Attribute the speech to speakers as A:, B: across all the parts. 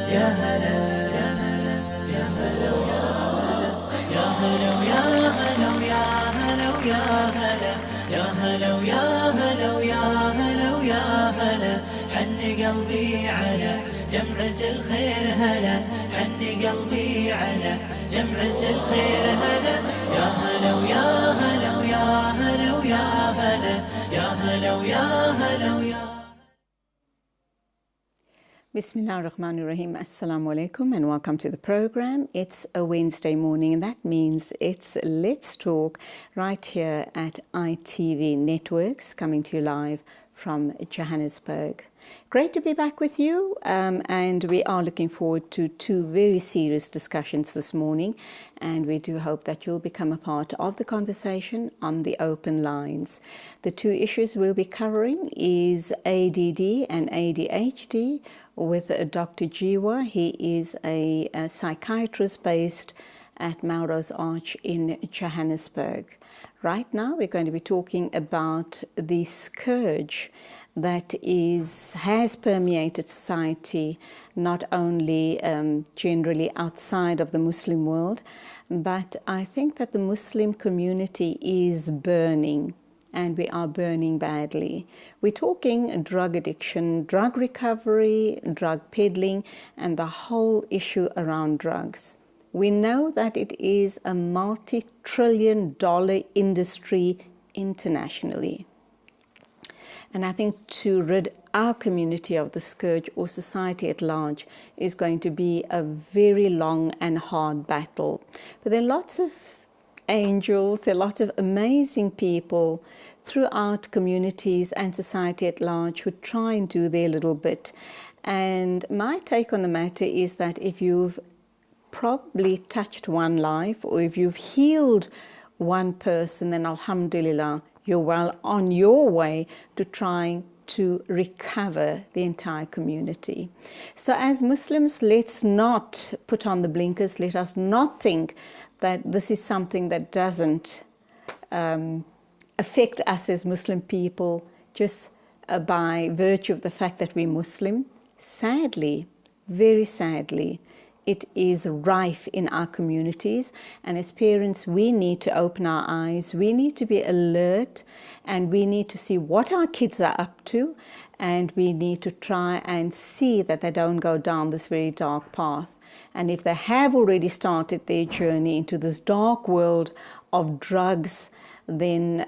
A: يا هلا يا هلا يا هلا يا هلا يا هلا يا هلا يا هلا يا هلا يا هلا يا هلا يا هلا حن قلبي على جمعة الخير هلا حن قلبي على جمعة الخير هلا يا هلا ويا هلا ويا هلا ويا هلا يا هلا ويا هلا ويا
B: Bismillah ar-Rahman ar-Rahim. Assalamu alaikum and welcome to the program. It's a Wednesday morning and that means it's Let's Talk right here at ITV Networks, coming to you live from Johannesburg. Great to be back with you, and we are looking forward to two very serious discussions this morning, and we do hope that you'll become a part of the conversation on the open lines. The two issues we'll be covering is ADD and ADHD with Dr. Jiwa. He is a psychiatrist based at Melrose Arch in Johannesburg. Right now we're going to be talking about the scourge that has permeated society, not only generally outside of the Muslim world, but I think that the Muslim community is burning, and we are burning badly. We're talking drug addiction, drug recovery, drug peddling, and the whole issue around drugs. We know that it is a multi-trillion-dollar industry internationally. And I think to rid our community of the scourge, or society at large, is going to be a very long and hard battle. But there are lots of angels, there are lots of amazing people throughout communities and society at large who try and do their little bit. And my take on the matter is that if you've probably touched one life, or if you've healed one person, then alhamdulillah, you're well on your way to trying to recover the entire community. So as Muslims, let's not put on the blinkers. Let us not think that this is something that doesn't affect us as Muslim people just by virtue of the fact that we're Muslim. Sadly, very sadly, it is rife in our communities, and as parents we need to open our eyes, we need to be alert, and we need to see what our kids are up to, and we need to try and see that they don't go down this very dark path. And if they have already started their journey into this dark world of drugs, then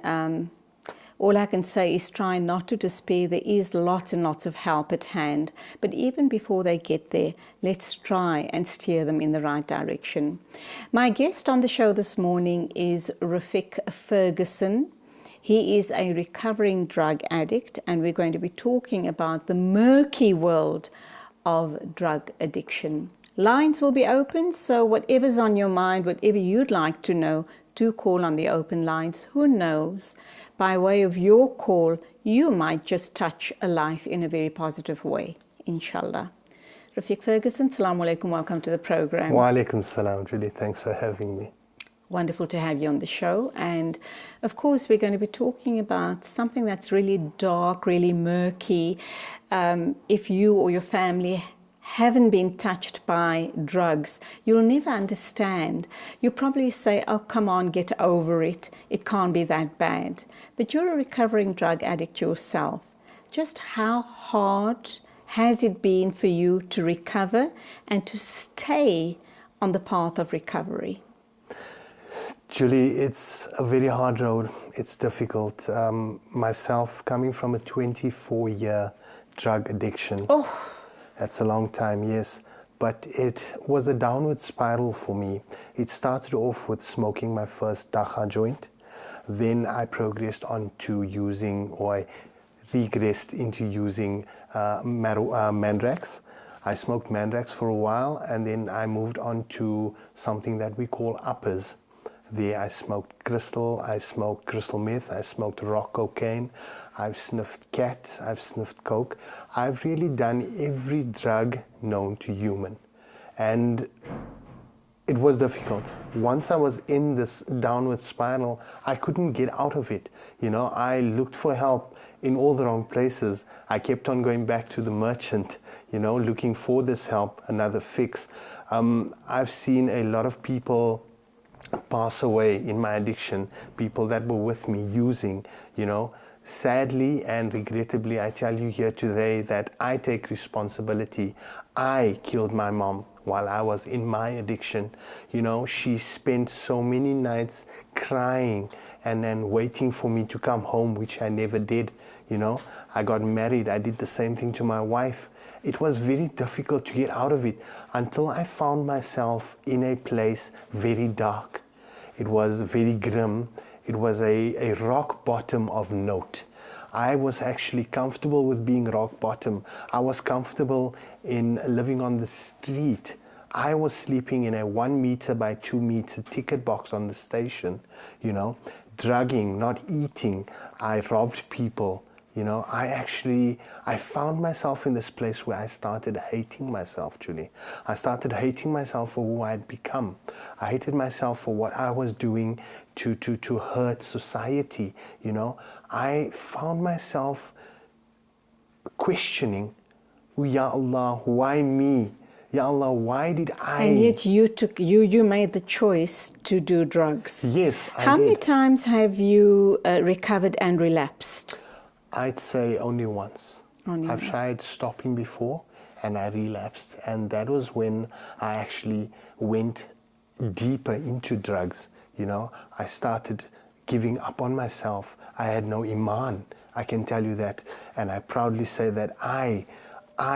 B: all I can say is try not to despair. There is lots and lots of help at hand. But even before they get there, let's try and steer them in the right direction. My guest on the show this morning is Rafik Ferguson. He is a recovering drug addict, and we're going to be talking about the murky world of drug addiction. Lines will be open, so whatever's on your mind, whatever you'd like to know, do call on the open lines. Who knows? By way of your call, you might just touch a life in a very positive way, inshallah. Rafik Ferguson, Assalamu alaikum, welcome to the program.
C: Wa alaikum salam, Julie, thanks for having me.
B: Wonderful to have you on the show. And of course, we're going to be talking about something that's really dark, really murky. If you or your family haven't been touched by drugs, you'll never understand. You probably say, oh, come on, get over it. It can't be that bad. But you're a recovering drug addict yourself. Just how hard has it been for you to recover and to stay on the path of recovery?
C: Julie, it's a very hard road. It's difficult. Myself, coming from a 24-year drug addiction. Oh. That's a long time, yes, but it was a downward spiral for me. It started off with smoking my first dacha joint. Then I progressed on to using, or I regressed into using Mandrax. I smoked Mandrax for a while, and then I moved on to something that we call uppers. There I smoked crystal, I smoked crystal meth, I smoked rock cocaine, I've sniffed cat, I've sniffed coke. I've really done every drug known to human. And it was difficult. Once I was in this downward spiral, I couldn't get out of it. You know, I looked for help in all the wrong places. I kept on going back to the merchant, looking for this help, another fix. I've seen a lot of people pass away in my addiction, people that were with me using, Sadly and regrettably, I tell you here today that I take responsibility. I killed my mom while I was in my addiction. She spent so many nights crying and then waiting for me to come home, which I never did. I got married. I did the same thing to my wife. It was very difficult to get out of it until I found myself in a place very dark. It was very grim. It was a rock bottom of note. I was actually comfortable with being rock bottom. I was comfortable in living on the street. I was sleeping in a 1 meter by 2 meter ticket box on the station, drugging, not eating. I robbed people. I found myself in this place where I started hating myself, Julie. I started hating myself for who I had become. I hated myself for what I was doing to hurt society, I found myself questioning, Ya Allah, why me? Ya Allah, why did I?
B: And yet you made the choice to do drugs.
C: Yes, I
B: How
C: did.
B: many times have you recovered and relapsed?
C: I'd say only once. I've tried stopping before and I relapsed, and that was when I actually went deeper into drugs. I started giving up on myself. I had no iman, I can tell you that, and I proudly say that I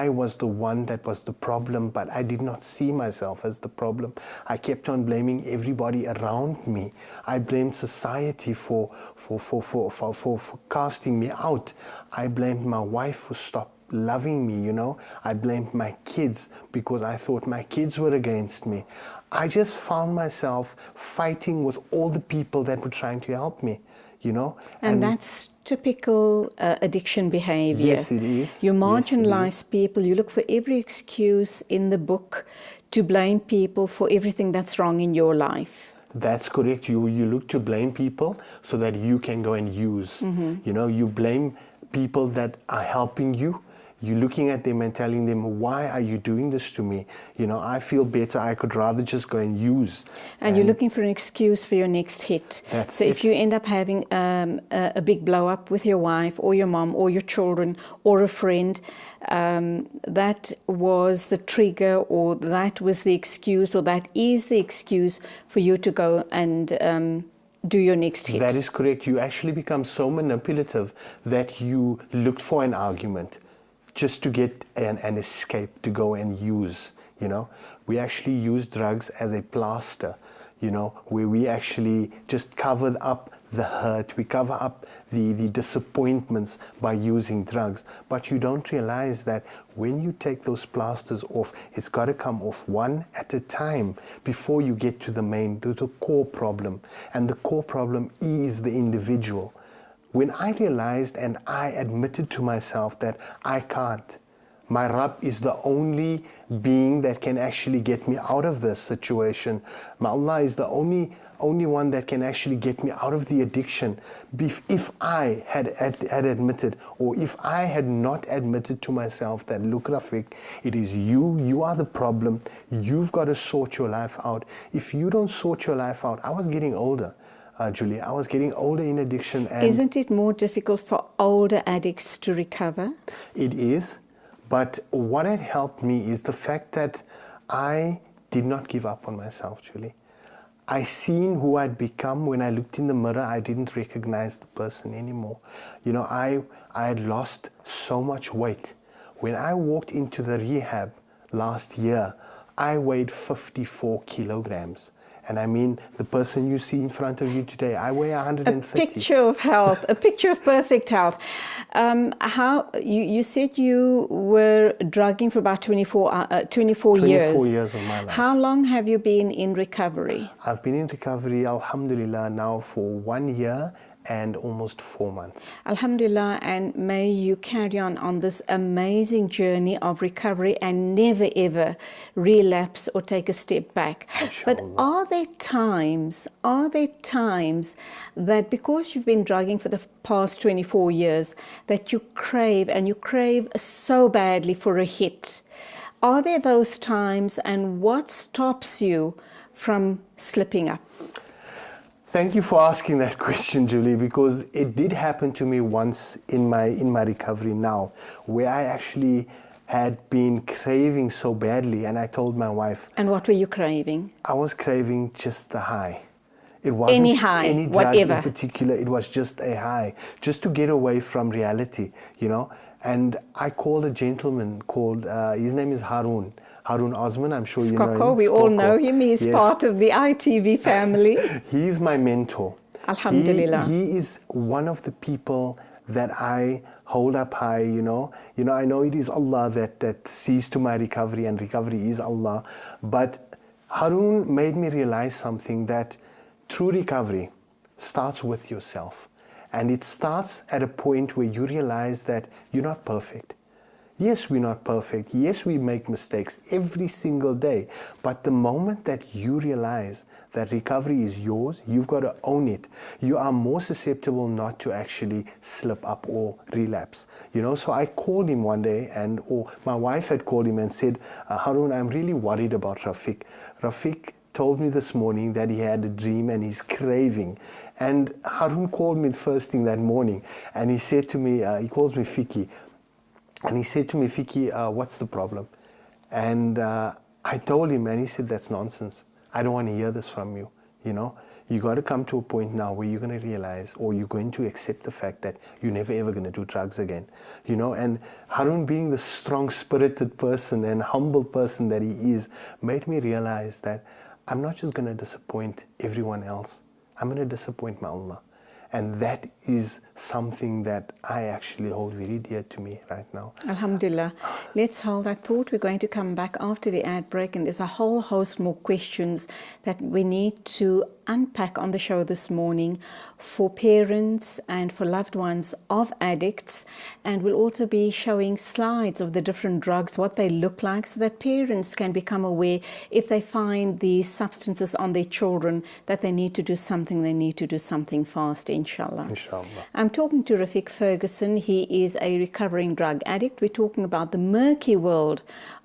C: was the one that was the problem, but I did not see myself as the problem. I kept on blaming everybody around me. I blamed society for casting me out. I blamed my wife for stop loving me, I blamed my kids because I thought my kids were against me. I just found myself fighting with all the people that were trying to help me,
B: And that's typical addiction behavior.
C: Yes, it is.
B: You
C: Yes,
B: marginalize people. You look for every excuse in the book to blame people for everything that's wrong in your life.
C: That's correct. You look to blame people so that you can go and use. You blame people that are helping you. You're looking at them and telling them, why are you doing this to me? I feel better. I could rather just go and use.
B: And you're looking for an excuse for your next hit. So if you end up having a big blow up with your wife or your mom or your children or a friend, that was the trigger, or that was the excuse, or that is the excuse for you to go and do your next hit.
C: That is correct. You actually become so manipulative that you looked for an argument just to get an escape to go and use, We actually use drugs as a plaster, where we actually just covered up the hurt, we cover up the disappointments by using drugs. But you don't realize that when you take those plasters off, it's got to come off one at a time before you get to the core problem. And the core problem is the individual. When I realized and I admitted to myself that I can't, my Rabb is the only being that can actually get me out of this situation. My Allah is the only one that can actually get me out of the addiction. If I had admitted, or if I had not admitted to myself that, look, Rafiq, it is you are the problem, you've got to sort your life out. If you don't sort your life out, I was getting older. Julie, I was getting older in addiction. And
B: isn't it more difficult for older addicts to recover?
C: It is, but what had helped me is the fact that I did not give up on myself, Julie. I seen who I'd become. When I looked in the mirror, I didn't recognize the person anymore. I had lost so much weight. When I walked into the rehab last year, I weighed 54 kilograms. And I mean, the person you see in front of you today, I weigh 130.
B: A picture of health, a picture of perfect health. How you said you were drugging for about 24 years.
C: 24 years of my life.
B: How long have you been in recovery?
C: I've been in recovery, alhamdulillah, now for 1 year and almost 4 months.
B: Alhamdulillah, and may you carry on this amazing journey of recovery and never ever relapse or take a step back. But are there times that because you've been drugging for the past 24 years that you crave so badly for a hit? Are there those times, and what stops you from slipping up?
C: Thank you for asking that question, Julie, because it did happen to me once in my recovery now, where I actually had been craving so badly, and I told my wife.
B: And what were you craving?
C: I was craving just the high. It wasn't
B: any high,
C: any drug
B: whatever.
C: in particular. It was just a high, just to get away from reality, you know. And I called a gentleman called, his name is Harun Osman, I'm sure you know him.
B: We all know him. He's part of the ITV family.
C: He's my mentor.
B: Alhamdulillah.
C: He is one of the people that I hold up high, you know. I know it is Allah that sees to my recovery, and recovery is Allah. But Harun made me realize something, that true recovery starts with yourself. And it starts at a point where you realize that you're not perfect. Yes, we're not perfect. Yes, we make mistakes every single day. But the moment that you realize that recovery is yours, you've got to own it. You are more susceptible not to actually slip up or relapse. You know, so I called him one day, or my wife had called him and said, Harun, I'm really worried about Rafiq. Rafiq told me this morning that he had a dream and he's craving. And Harun called me the first thing that morning, and he said to me, he calls me Fiki, and he said to me, Fiki, what's the problem? And I told him, and he said, that's nonsense. I don't want to hear this from you. You know, you got to come to a point now where you're going to realize, or you're going to accept the fact that you're never ever going to do drugs again. You know, and Harun, being the strong-spirited person and humble person that he is, made me realize that I'm not just going to disappoint everyone else. I'm going to disappoint my Allah. And that is something that I actually hold very dear to me right now.
B: Alhamdulillah. Let's hold that thought. We're going to come back after the ad break, and there's a whole host more questions that we need to unpack on the show this morning for parents and for loved ones of addicts. And we'll also be showing slides of the different drugs, what they look like, so that parents can become aware if they find these substances on their children that they need to do something fast, inshallah.
C: Inshallah.
B: I'm talking to Rafiq Ferguson. He is a recovering drug addict. We're talking about the murky world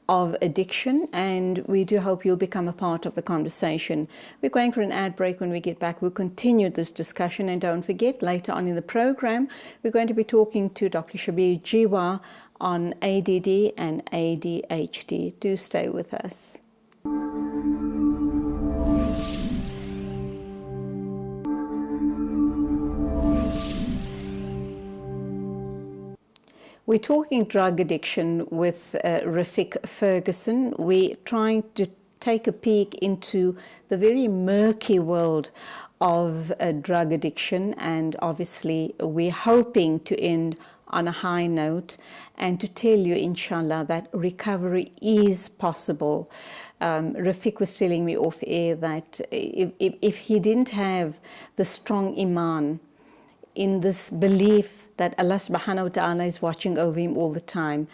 B: of addiction, and we do hope you'll become a part of the conversation. We're going for an ad break. When we get back, we'll continue this discussion, and don't forget, later on in the program, we're going to be talking to Dr. Shabir Jiwa on ADD and ADHD. Do stay with us. We're talking drug addiction with Rafiq Ferguson. We're trying to take a peek into the very murky world of drug addiction, and obviously we're hoping to end on a high note and to tell you, inshallah, that recovery is possible. Rafiq was telling me off air that if he didn't have the strong iman in this belief that Allah subhanahu wa ta'ala is watching over him all the time,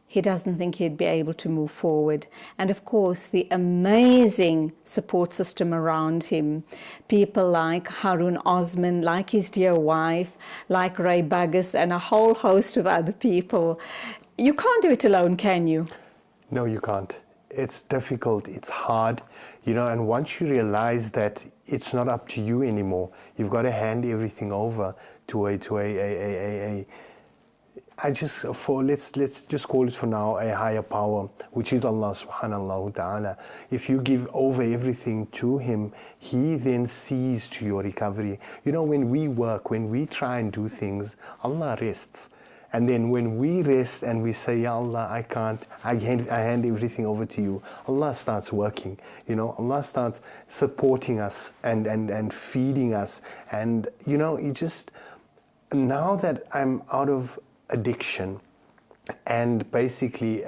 B: he doesn't think he'd be able to move forward. And of course, the amazing support system around him, people like Harun Osman, like his dear wife, like Ray Buggus, and a whole host of other people. You can't do it alone, can you?
C: No, you can't. It's difficult, it's hard, you know, and once you realize that it's not up to you anymore, you've got to hand everything over to let's just call it for now a higher power, which is Allah subhanahu wa ta'ala. If you give over everything to him, he then sees to your recovery. You know, when we work, when we try and do things, Allah rests. And then when we rest and we say, Ya Allah, I can't, I hand everything over to you, Allah starts working. You know, Allah starts supporting us and feeding us. And, you know, it just, now that I'm out of addiction and basically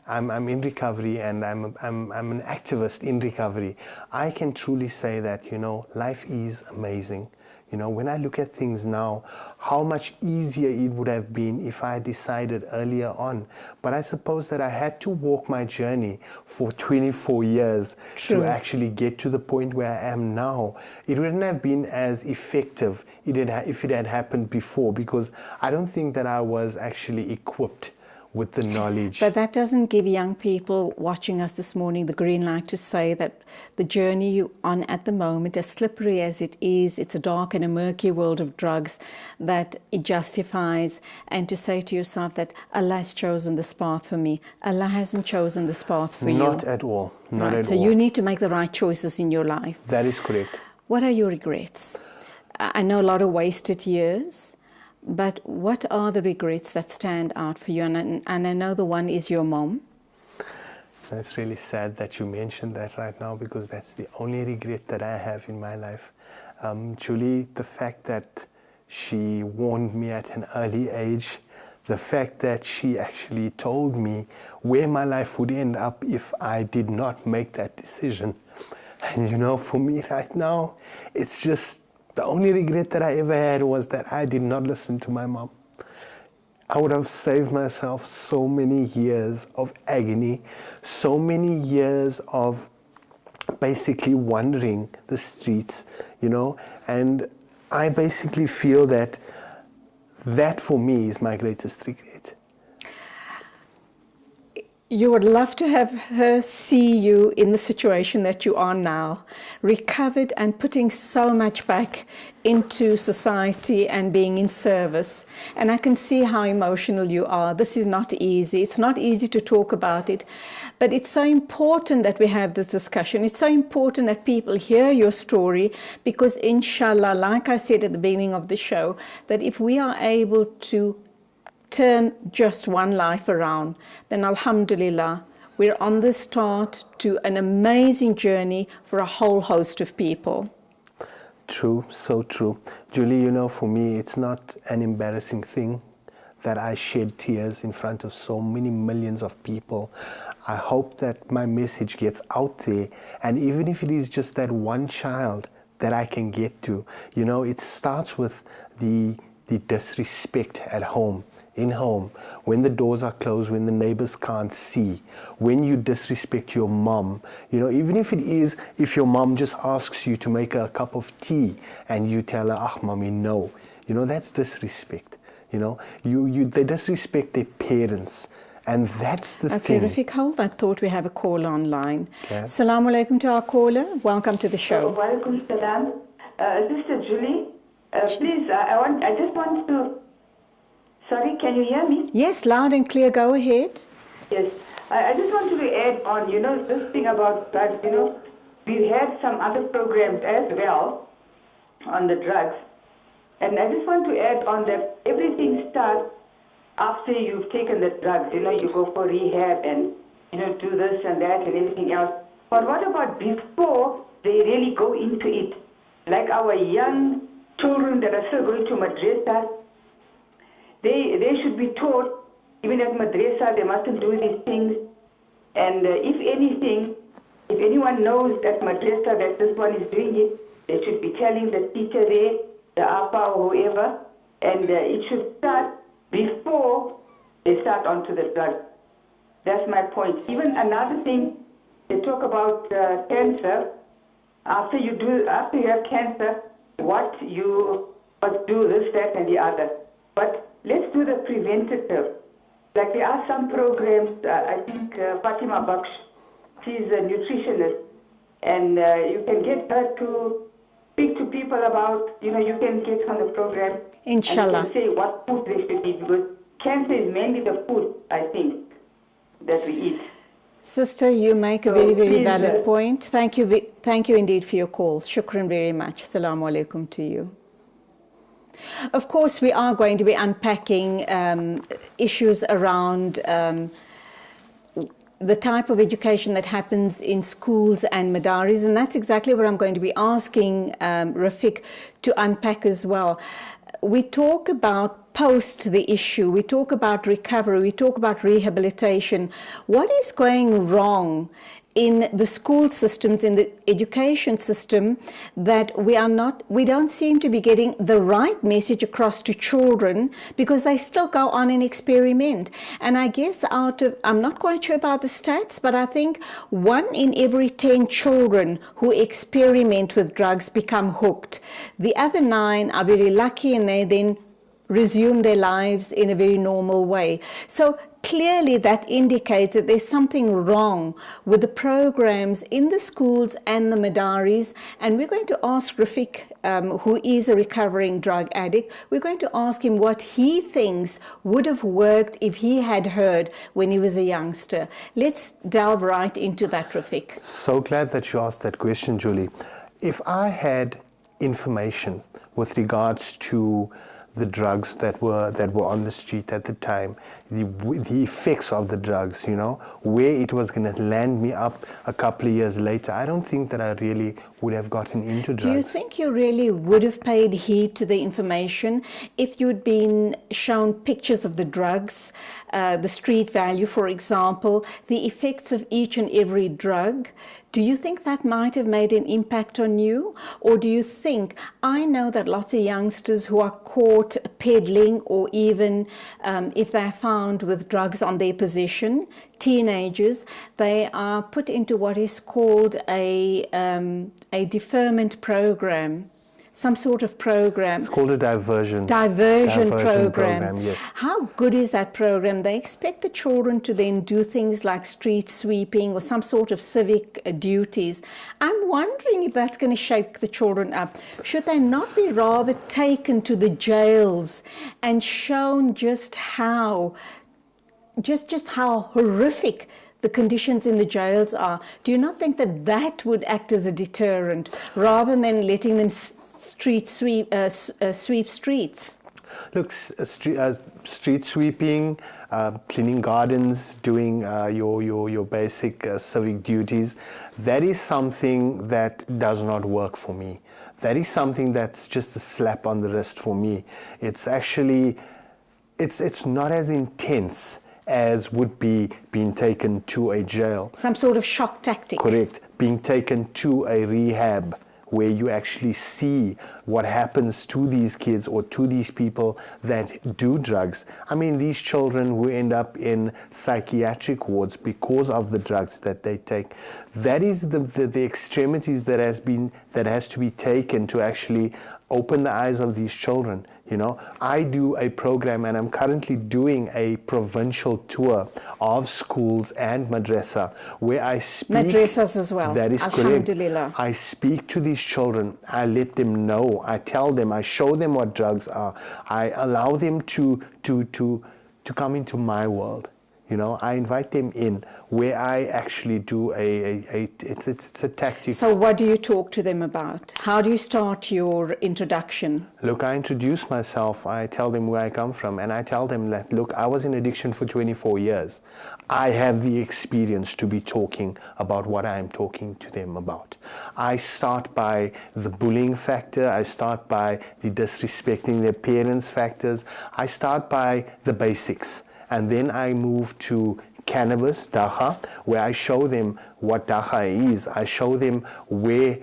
C: I'm in recovery, and I'm an activist in recovery, I can truly say that, you know, life is amazing. You know, when I look at things now, how much easier it would have been if I decided earlier on. But I suppose that I had to walk my journey for 24 years to actually get to the point where I am now. It wouldn't have been as effective if it had happened before, because I don't think that I was actually equipped with the knowledge.
B: But that doesn't give young people watching us this morning the green light to say that the journey you're on at the moment, as slippery as it is, it's a dark and a murky world of drugs, that it justifies, and to say to yourself that Allah has chosen this path for me. Allah hasn't chosen this path for you.
C: Not at all. Not at all.
B: So you need to make the right choices in your life.
C: That is correct.
B: What are your regrets? I know a lot of wasted years. But what are the regrets that stand out for you? And I know the one is your mom.
C: It's really sad that you mentioned that right now, because that's the only regret that I have in my life. Julie, the fact that she warned me at an early age, the fact that she actually told me where my life would end up if I did not make that decision. And you know, for me right now, it's just, the only regret that I ever had was that I did not listen to my mom. I would have saved myself so many years of agony, so many years of basically wandering the streets, you know, and I basically feel that that for me is my greatest regret.
B: You would love to have her see you in the situation that you are now, recovered and putting so much back into society and being in service. And I can see how emotional you are. This is not easy. It's not easy to talk about it, but it's so important that we have this discussion. It's so important that people hear your story, because inshallah, like I said at the beginning of the show, that if we are able to turn just one life around, then alhamdulillah, we're on the start to an amazing journey for a whole host of people.
C: True, so true. Julie, you know, for me, it's not an embarrassing thing that I shed tears in front of so many millions of people. I hope that my message gets out there, and even if it is just that one child that I can get to, you know, it starts with the disrespect at home. In home, when the doors are closed, when the neighbors can't see, when you disrespect your mom, you know, even if it is, if your mom just asks you to make a cup of tea and you tell her, ah, mommy, no, you know, that's disrespect. You know, they disrespect their parents, and that's the thing.
B: Okay, Rafiq, hold. I thought we have a caller online. Okay. Assalamu alaikum to our caller. Welcome to the show.
D: Wa alaikum salam. Sister Julie, please, I just want to. Sorry, can you hear me?
B: Yes, loud and clear. Go ahead.
D: Yes. I just wanted to add on, you know, this thing about drugs, you know, we've had some other programs as well on the drugs. And I just want to add on that everything starts after you've taken the drugs. You know, you go for rehab and, you know, do this and that and everything else. But what about before they really go into it? Like our young children that are still going to madrasa, they should be taught, even at madrasa, they mustn't do these things. And if anything, if anyone knows at madrasa that this one is doing it, they should be telling the teacher there, the APA or whoever, and it should start before they start onto the drug. That's my point. Even another thing, they talk about cancer. After you have cancer, you must do this, that, and the other. But let's do the preventative. Like there are some programs, I think Fatima Baksh, she's a nutritionist, and you can get her to speak to people about, you know, you can get on the program.
B: Inshallah.
D: And you can say what food they should eat, because cancer is mainly the food, I think, that we eat.
B: Sister, you make a very, very valid point. Thank you indeed for your call. Shukran very much. Assalamu alaikum to you. Of course, we are going to be unpacking issues around the type of education that happens in schools and madaris, and that's exactly what I'm going to be asking Rafiq to unpack as well. We talk about post the issue, we talk about recovery, we talk about rehabilitation. What is going wrong in the school systems, in the education system, that we don't seem to be getting the right message across to children, because they still go on and experiment? And I guess I'm not quite sure about the stats, but I think 1 in every 10 children who experiment with drugs become hooked. The other 9 are very lucky, and they then resume their lives in a very normal way. So clearly that indicates that there's something wrong with the programs in the schools and the Madaris. And we're going to ask Rafiq, who is a recovering drug addict, we're going to ask him what he thinks would have worked if he had heard when he was a youngster. Let's delve right into that, Rafiq.
C: So glad that you asked that question, Julie. If I had information with regards to the drugs that were on the street at the time, the effects of the drugs, where it was going to land me up a couple of years later, I don't think that I really would have gotten into drugs.
B: Do you think you really would have paid heed to the information if you'd been shown pictures of the drugs, the street value, for example, the effects of each and every drug? Do you think that might have made an impact on you? Or do you think, I know that lots of youngsters who are caught peddling, or even if they're found with drugs on their possession, teenagers, they are put into what is called a deferment program. Some sort of program.
C: It's called a diversion
B: program.
C: Yes.
B: How good is that program? They expect the children to then do things like street sweeping or some sort of civic duties. I'm wondering if that's going to shake the children up. Should they not be rather taken to the jails and shown just how horrific the conditions in the jails are? Do you not think that would act as a deterrent rather than letting them sweep streets?
C: Look, street sweeping, cleaning gardens, doing your basic civic duties, that is something that does not work for me. That is something that's just a slap on the wrist for me. It's actually, it's not as intense as would be being taken to a jail.
B: Some sort of shock tactic.
C: Correct. Being taken to a rehab where you actually see what happens to these kids or to these people that do drugs. I mean, these children who end up in psychiatric wards because of the drugs that they take. That is the extremities that has to be taken to actually open the eyes of these children. I do a program, and I'm currently doing a provincial tour of schools and madrasa where I speak.
B: Madrasas as well.
C: That is correct. I speak to these children. I let them know. I tell them. I show them what drugs are. I allow them to come into my world. I invite them in where I actually do it's a tactic.
B: So what do you talk to them about? How do you start your introduction?
C: Look, I introduce myself. I tell them where I come from, and I tell them that, look, I was in addiction for 24 years. I have the experience to be talking about what I am talking to them about. I start by the bullying factor. I start by the disrespecting their parents factors. I start by the basics. And then I move to cannabis, dacha, where I show them what dacha is. I show them where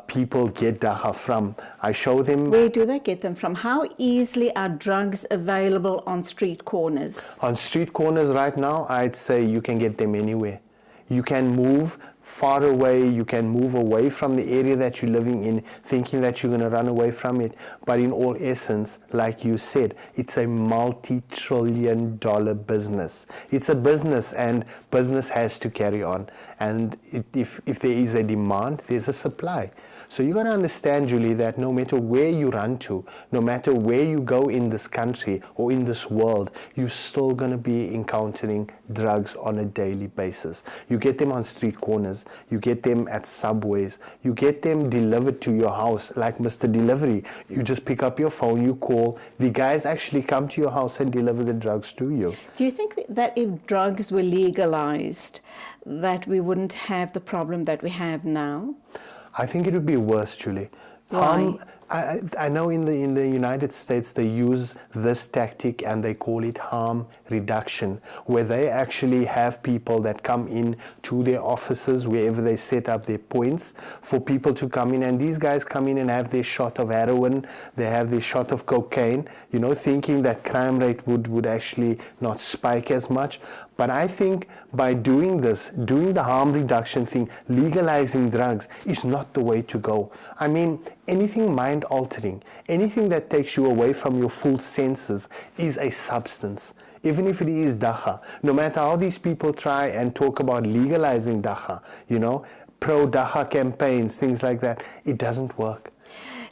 C: people get dacha from. I show them...
B: Where do they get them from? How easily are drugs available on street corners?
C: On street corners right now, I'd say you can get them anywhere. You can move far away, you can move away from the area that you're living in, thinking that you're going to run away from it. But in all essence, like you said, it's a multi-trillion-dollar business. It's a business, and business has to carry on. And if there is a demand, there's a supply. So you got to understand, Julie, that no matter where you run to, no matter where you go in this country or in this world, you're still going to be encountering drugs on a daily basis. You get them on street corners, you get them at subways, you get them delivered to your house like Mr. Delivery. You just pick up your phone, you call, the guys actually come to your house and deliver the drugs to you.
B: Do you think that if drugs were legalized, that we wouldn't have the problem that we have now?
C: I think it would be worse, Julie.
B: Why?
C: I know in the United States they use this tactic and they call it harm reduction, where they actually have people that come in to their offices wherever they set up their points for people to come in, and these guys come in and have their shot of heroin, they have their shot of cocaine, you know, thinking that crime rate would actually not spike as much. But I think by doing this, doing the harm reduction thing, legalizing drugs is not the way to go. I mean, anything mind altering, anything that takes you away from your full senses is a substance. Even if it is dacha, no matter how these people try and talk about legalizing dacha, you know, pro-dacha campaigns, things like that, it doesn't work.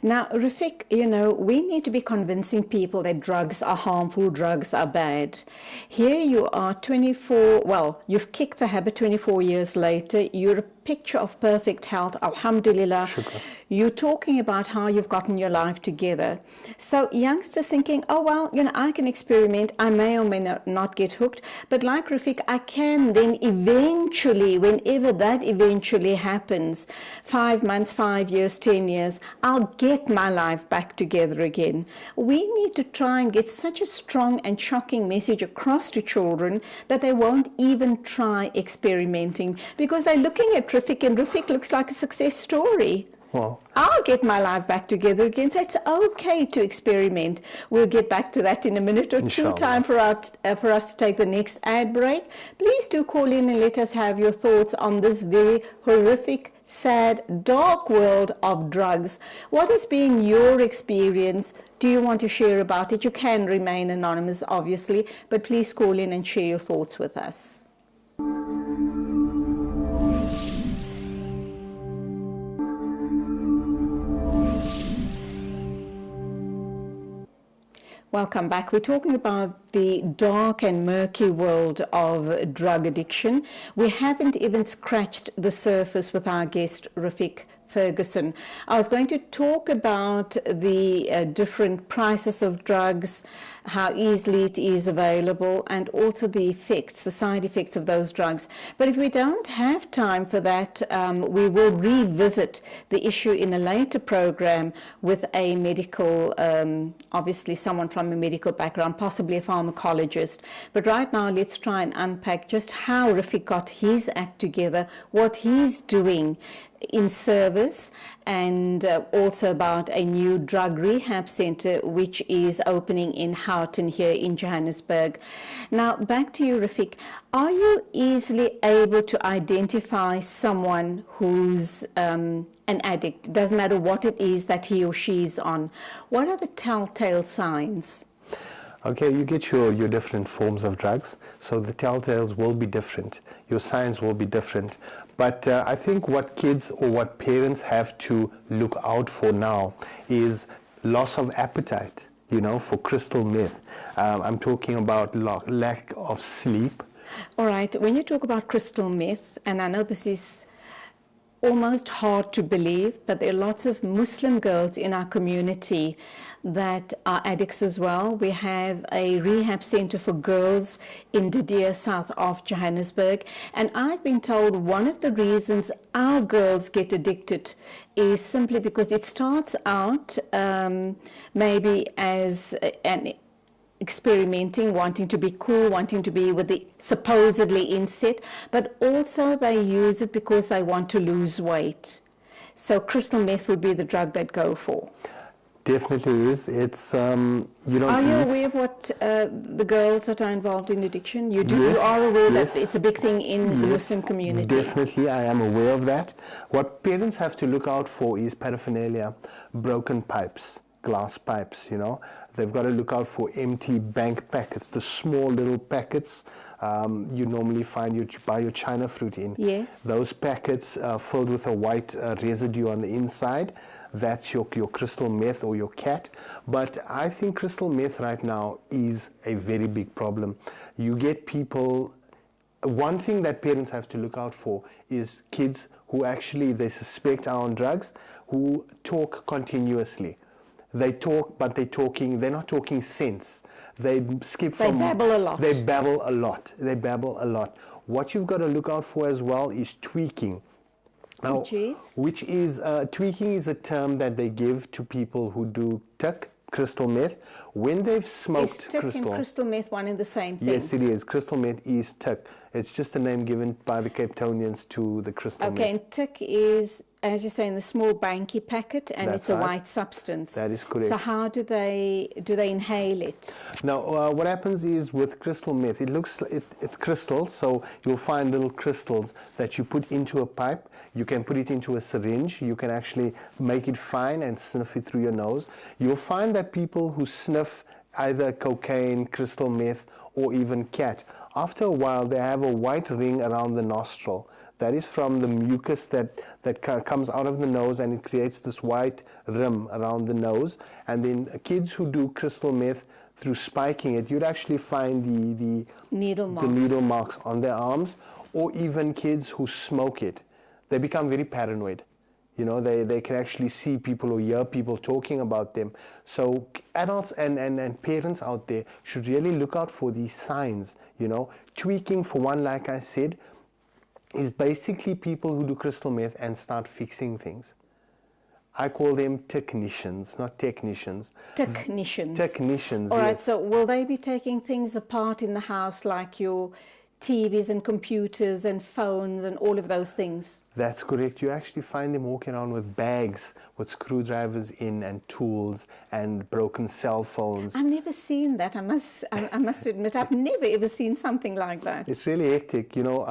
B: Now, Rafiq, you know, we need to be convincing people that drugs are harmful, drugs are bad. Here you are 24, well, you've kicked the habit 24 years later. You're a picture of perfect health, alhamdulillah.
C: Shukra.
B: You're talking about how you've gotten your life together. So youngsters thinking, oh, well, you know, I can experiment. I may or may not get hooked. But like Rafiq, I can then eventually, whenever that eventually happens, 5 months, 5 years, 10 years, I'll get my life back together again. We need to try and get such a strong and shocking message across to children that they won't even try experimenting, because they're looking at Rafiq, and Rafiq looks like a success story.
C: Well,
B: I'll get my life back together again, so it's okay to experiment. We'll get back to that in a minute or two.
C: Inshallah.
B: Time for us to take the next ad break. Please do call in and let us have your thoughts on this very horrific, sad, dark world of drugs. What has been your experience? Do you want to share about it? You can remain anonymous, obviously, but please call in and share your thoughts with us. Welcome back. We're talking about the dark and murky world of drug addiction. We haven't even scratched the surface with our guest, Rafiq Ferguson. I was going to talk about the different prices of drugs, how easily it is available, and also the effects, the side effects of those drugs. But if we don't have time for that, we will revisit the issue in a later program with a medical, obviously someone from a medical background, possibly a pharmacologist. But right now, let's try and unpack just how Rafiq got his act together, what he's doing in service, and also about a new drug rehab center which is opening in Houghton here in Johannesburg. Now back to you, Rafiq. Are you easily able to identify someone who's an addict? Doesn't matter what it is that he or she is on. What are the telltale signs?
C: okay, you get your different forms of drugs, so the telltales will be different, your signs will be different. But I think what kids or what parents have to look out for now is loss of appetite, you know, for crystal meth. I'm talking about lack of sleep.
B: All right, when you talk about crystal meth, and I know this is almost hard to believe, but there are lots of Muslim girls in our community that are addicts as well. We have a rehab center for girls in De Deer, south of Johannesburg, and I've been told one of the reasons our girls get addicted is simply because it starts out maybe as an experimenting, wanting to be cool, wanting to be with the supposedly inset, but also they use it because they want to lose weight. So crystal meth would be the drug they'd go for.
C: Definitely is. It's you don't
B: Are you
C: eat.
B: aware of what the girls that are involved in addiction? You do.
C: Yes,
B: You are aware
C: yes,
B: that it's a big thing in the
C: yes,
B: Muslim community.
C: Definitely, I am aware of that. What parents have to look out for is paraphernalia, broken pipes, glass pipes, you know. They've got to look out for empty bank packets, the small little packets you normally find you buy your China fruit in.
B: Yes.
C: Those packets filled with a white residue on the inside. That's your crystal meth or your cat. But I think crystal meth right now is a very big problem. You get people, one thing that parents have to look out for is kids who actually they suspect are on drugs, who talk continuously. They talk, but they're not talking sense. They skip from...
B: They babble a lot.
C: They babble a lot. They babble a lot. What you've got to look out for as well is tweaking. Now,
B: Which is?
C: tweaking is a term that they give to people who do tuck, crystal meth, when they've smoked
B: Is tuck and crystal meth one and the same thing?
C: Yes, it is. Crystal meth is tuck. It's just a name given by the Cape Townians to the crystal meth.
B: Okay, and tuck is, as you say, in the small banky packet, and
C: That's
B: it's a
C: right.
B: white substance.
C: That is correct.
B: So how do they inhale it?
C: Now, what happens is with crystal meth, it's crystal, so you'll find little crystals that you put into a pipe. You can put it into a syringe. You can actually make it fine and sniff it through your nose. You'll find that people who sniff either cocaine, crystal meth, or even cat, after a while they have a white ring around the nostril. That is from the mucus that comes out of the nose, and it creates this white rim around the nose. And then kids who do crystal meth through spiking it, you'd actually find the
B: needle
C: marks on their arms, or even kids who smoke it. They become very paranoid. You know, they can actually see people or hear people talking about them. So adults and parents out there should really look out for these signs. You know, tweaking, for one, like I said, is basically people who do crystal meth and start fixing things. I call them technicians, not technicians.
B: Technicians.
C: Technicians,
B: All right,
C: yes.
B: so will they be taking things apart in the house, like your TVs and computers and phones and all of those things?
C: That's correct. You actually find them walking around with bags with screwdrivers in and tools and broken cell phones.
B: I've never seen that. I must admit, I've never ever seen something like that.
C: It's really hectic, you know.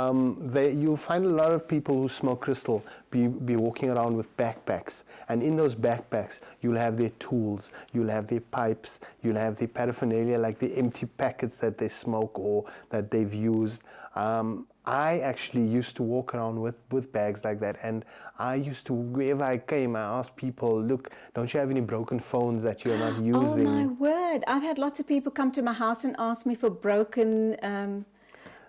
C: You'll find a lot of people who smoke crystal be walking around with backpacks, and in those backpacks you'll have their tools, you'll have their pipes, you'll have their paraphernalia, like the empty packets that they smoke or that they've used. I actually used to walk around with bags like that, and I used to, wherever I came, I asked people, look, don't you have any broken phones that you're not using?
B: Oh my word, I've had lots of people come to my house and ask me for broken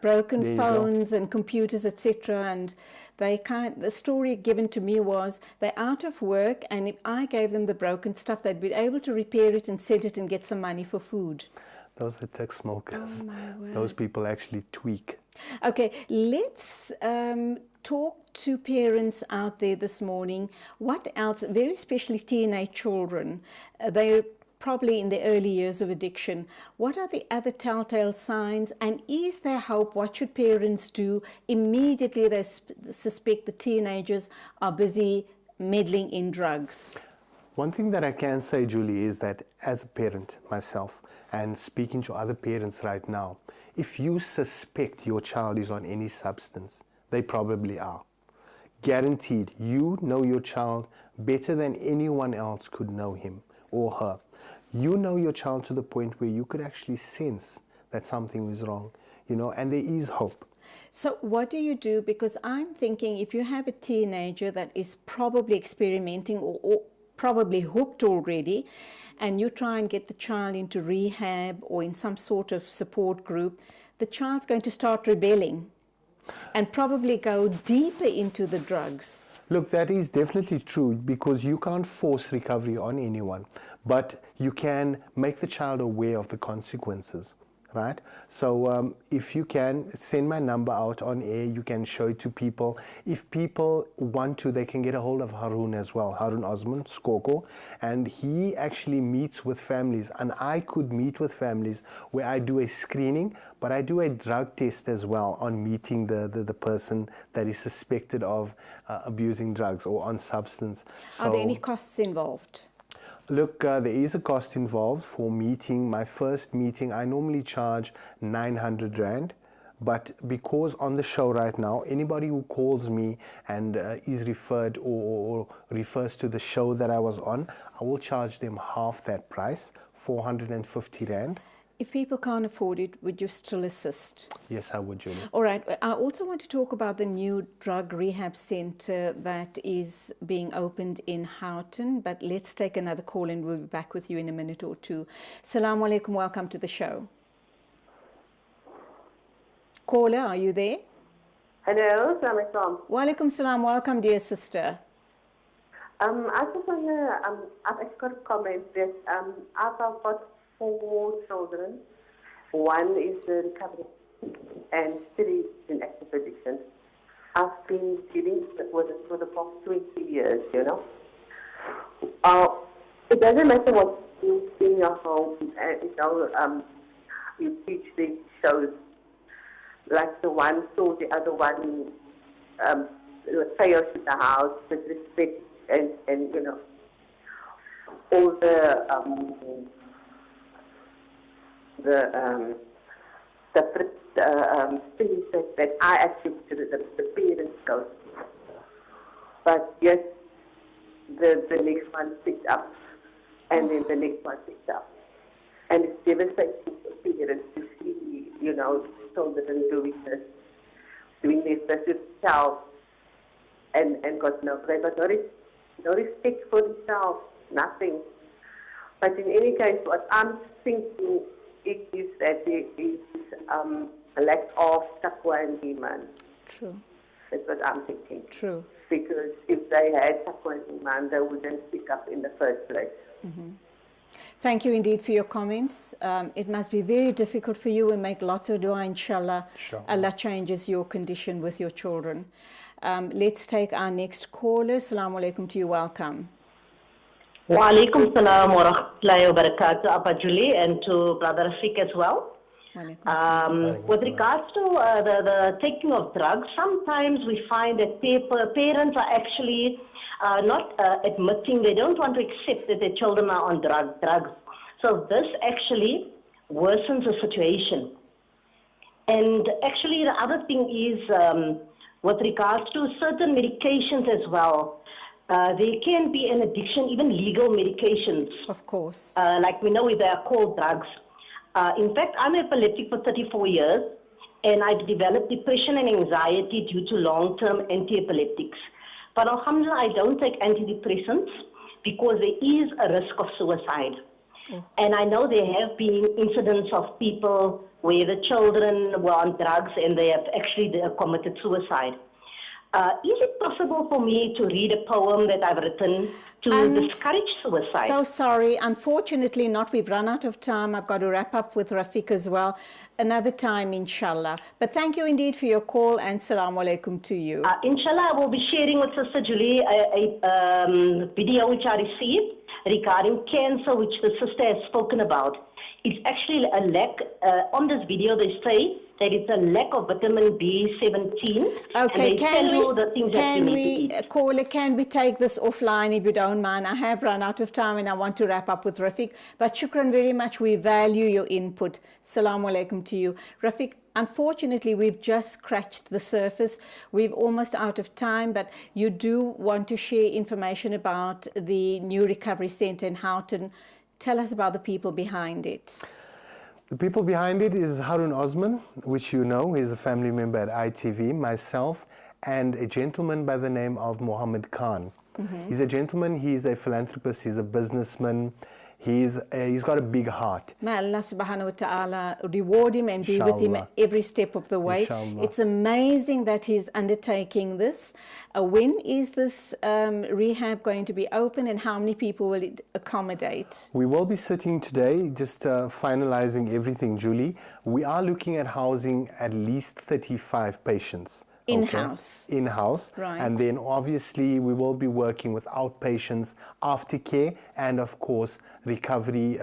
B: phones and computers, etc. And the story given to me was they're out of work, and if I gave them the broken stuff, they'd be able to repair it and sell it and get some money for food.
C: Those are tech smokers.
B: Oh my word.
C: Those people actually tweak.
B: Okay, let's talk to parents out there this morning. What else, very especially teenage children, they're probably in the early years of addiction. What are the other telltale signs, and is there hope? What should parents do immediately they suspect the teenagers are busy meddling in drugs?
C: One thing that I can say, Julie, is that as a parent myself, and speaking to other parents right now, if you suspect your child is on any substance, they probably are. Guaranteed, you know your child better than anyone else could know him or her. You know your child to the point where you could actually sense that something is wrong, you know, and there is hope.
B: So what do you do? Because I'm thinking if you have a teenager that is probably experimenting or probably hooked already, and you try and get the child into rehab or in some sort of support group, the child's going to start rebelling and probably go deeper into the drugs.
C: Look, that is definitely true, because you can't force recovery on anyone, but you can make the child aware of the consequences. Right? So if you can, send my number out on air. You can show it to people. If people want to, they can get a hold of Harun as well, Harun Osman, Skoko, and he actually meets with families. And I could meet with families where I do a screening, but I do a drug test as well on meeting the person that is suspected of abusing drugs or on substance. So,
B: are there any costs involved?
C: Look, there is a cost involved for meeting. My first meeting, I normally charge 900 Rand. But because on the show right now, anybody who calls me and is referred or refers to the show that I was on, I will charge them half that price, 450 Rand.
B: If people can't afford it, would you still assist?
C: Yes, I would, Julie.
B: All right. I also want to talk about the new drug rehab center that is being opened in Houghton, but let's take another call and we'll be back with you in a minute or two. Assalamu alaikum, welcome to the show. Caller, are you there?
E: Hello, Assalamu alaikum.
B: Wa alaikum salam, welcome dear sister.
E: I just want to, I've got a comment that I've got 4 children. One is in recovery and 3 in active addiction. I've been dealing with it for the past 20 years, you know. It doesn't matter what you in your home, you know, you teach these shows, like the one saw the other one, chaos in the house, with respect, and you know, all the things that I attribute to the parents go through. But yes, the next one picked up, and then the next one picked up. And it's devastating for parents to see, you know, children doing this with themselves, and got no play, but no respect for themselves, nothing. But in any case, what I'm thinking is that there is a lack of taqwa and iman.
B: True.
E: That's what I'm thinking.
B: True.
E: Because if they had taqwa and iman, they wouldn't speak up in the first place.
B: Mm-hmm. Thank you indeed for your comments. It must be very difficult for you, and make lots of dua, inshallah.
C: Sure.
B: Allah changes your condition with your children. Let's take our next caller. Assalamu alaikum to you. Welcome.
F: Wa alaikum salam wa rahmatullahi wa barakatuh, Appa Julie, and to Brother Rafiq as well. With regards to the taking of drugs, sometimes we find that parents are actually not admitting, they don't want to accept that their children are on drugs. So this actually worsens the situation. And actually the other thing is, with regards to certain medications as well, there can be an addiction, even legal medications.
B: Of course.
F: Like we know they are called drugs. In fact, I'm epileptic for 34 years, and I've developed depression and anxiety due to long-term anti-epileptics. But alhamdulillah, I don't take antidepressants because there is a risk of suicide. Oh. And I know there have been incidents of people where the children were on drugs and they have actually committed suicide. Is it possible for me to read a poem that I've written to discourage suicide?
B: So sorry, unfortunately not. We've run out of time. I've got to wrap up with Rafiq as well. Another time, inshallah. But thank you indeed for your call, and salamu alaikum to you.
F: Inshallah, I will be sharing with Sister Julie a video which I received regarding cancer, which the sister has spoken about. It's actually a lack, on this video they say, that it's a lack of vitamin B17.
B: Okay,
F: caller,
B: can we take this offline if you don't mind? I have run out of time and I want to wrap up with Rafiq. But shukran very much. We value your input. Assalamu alaikum to you. Rafiq, unfortunately, we've just scratched the surface. We're almost out of time, but you do want to share information about the new recovery center in Houghton. Tell us about the people behind it.
C: The people behind it is Harun Osman, which you know, he's a family member at ITV, myself, and a gentleman by the name of Mohammed Khan. Mm-hmm. He's a gentleman, he's a philanthropist, he's a businessman, he's got a big heart.
B: May Allah subhanahu wa ta'ala reward him and be with him every step of the way.
C: Inshallah.
B: It's amazing that he's undertaking this. When is this rehab going to be open, and how many people will it accommodate?
C: We will be sitting today, just finalizing everything, Julie. We are looking at housing at least 35 patients.
B: In-house.
C: Okay. In-house.
B: Right.
C: And then obviously we will be working with outpatients, aftercare, and of course recovery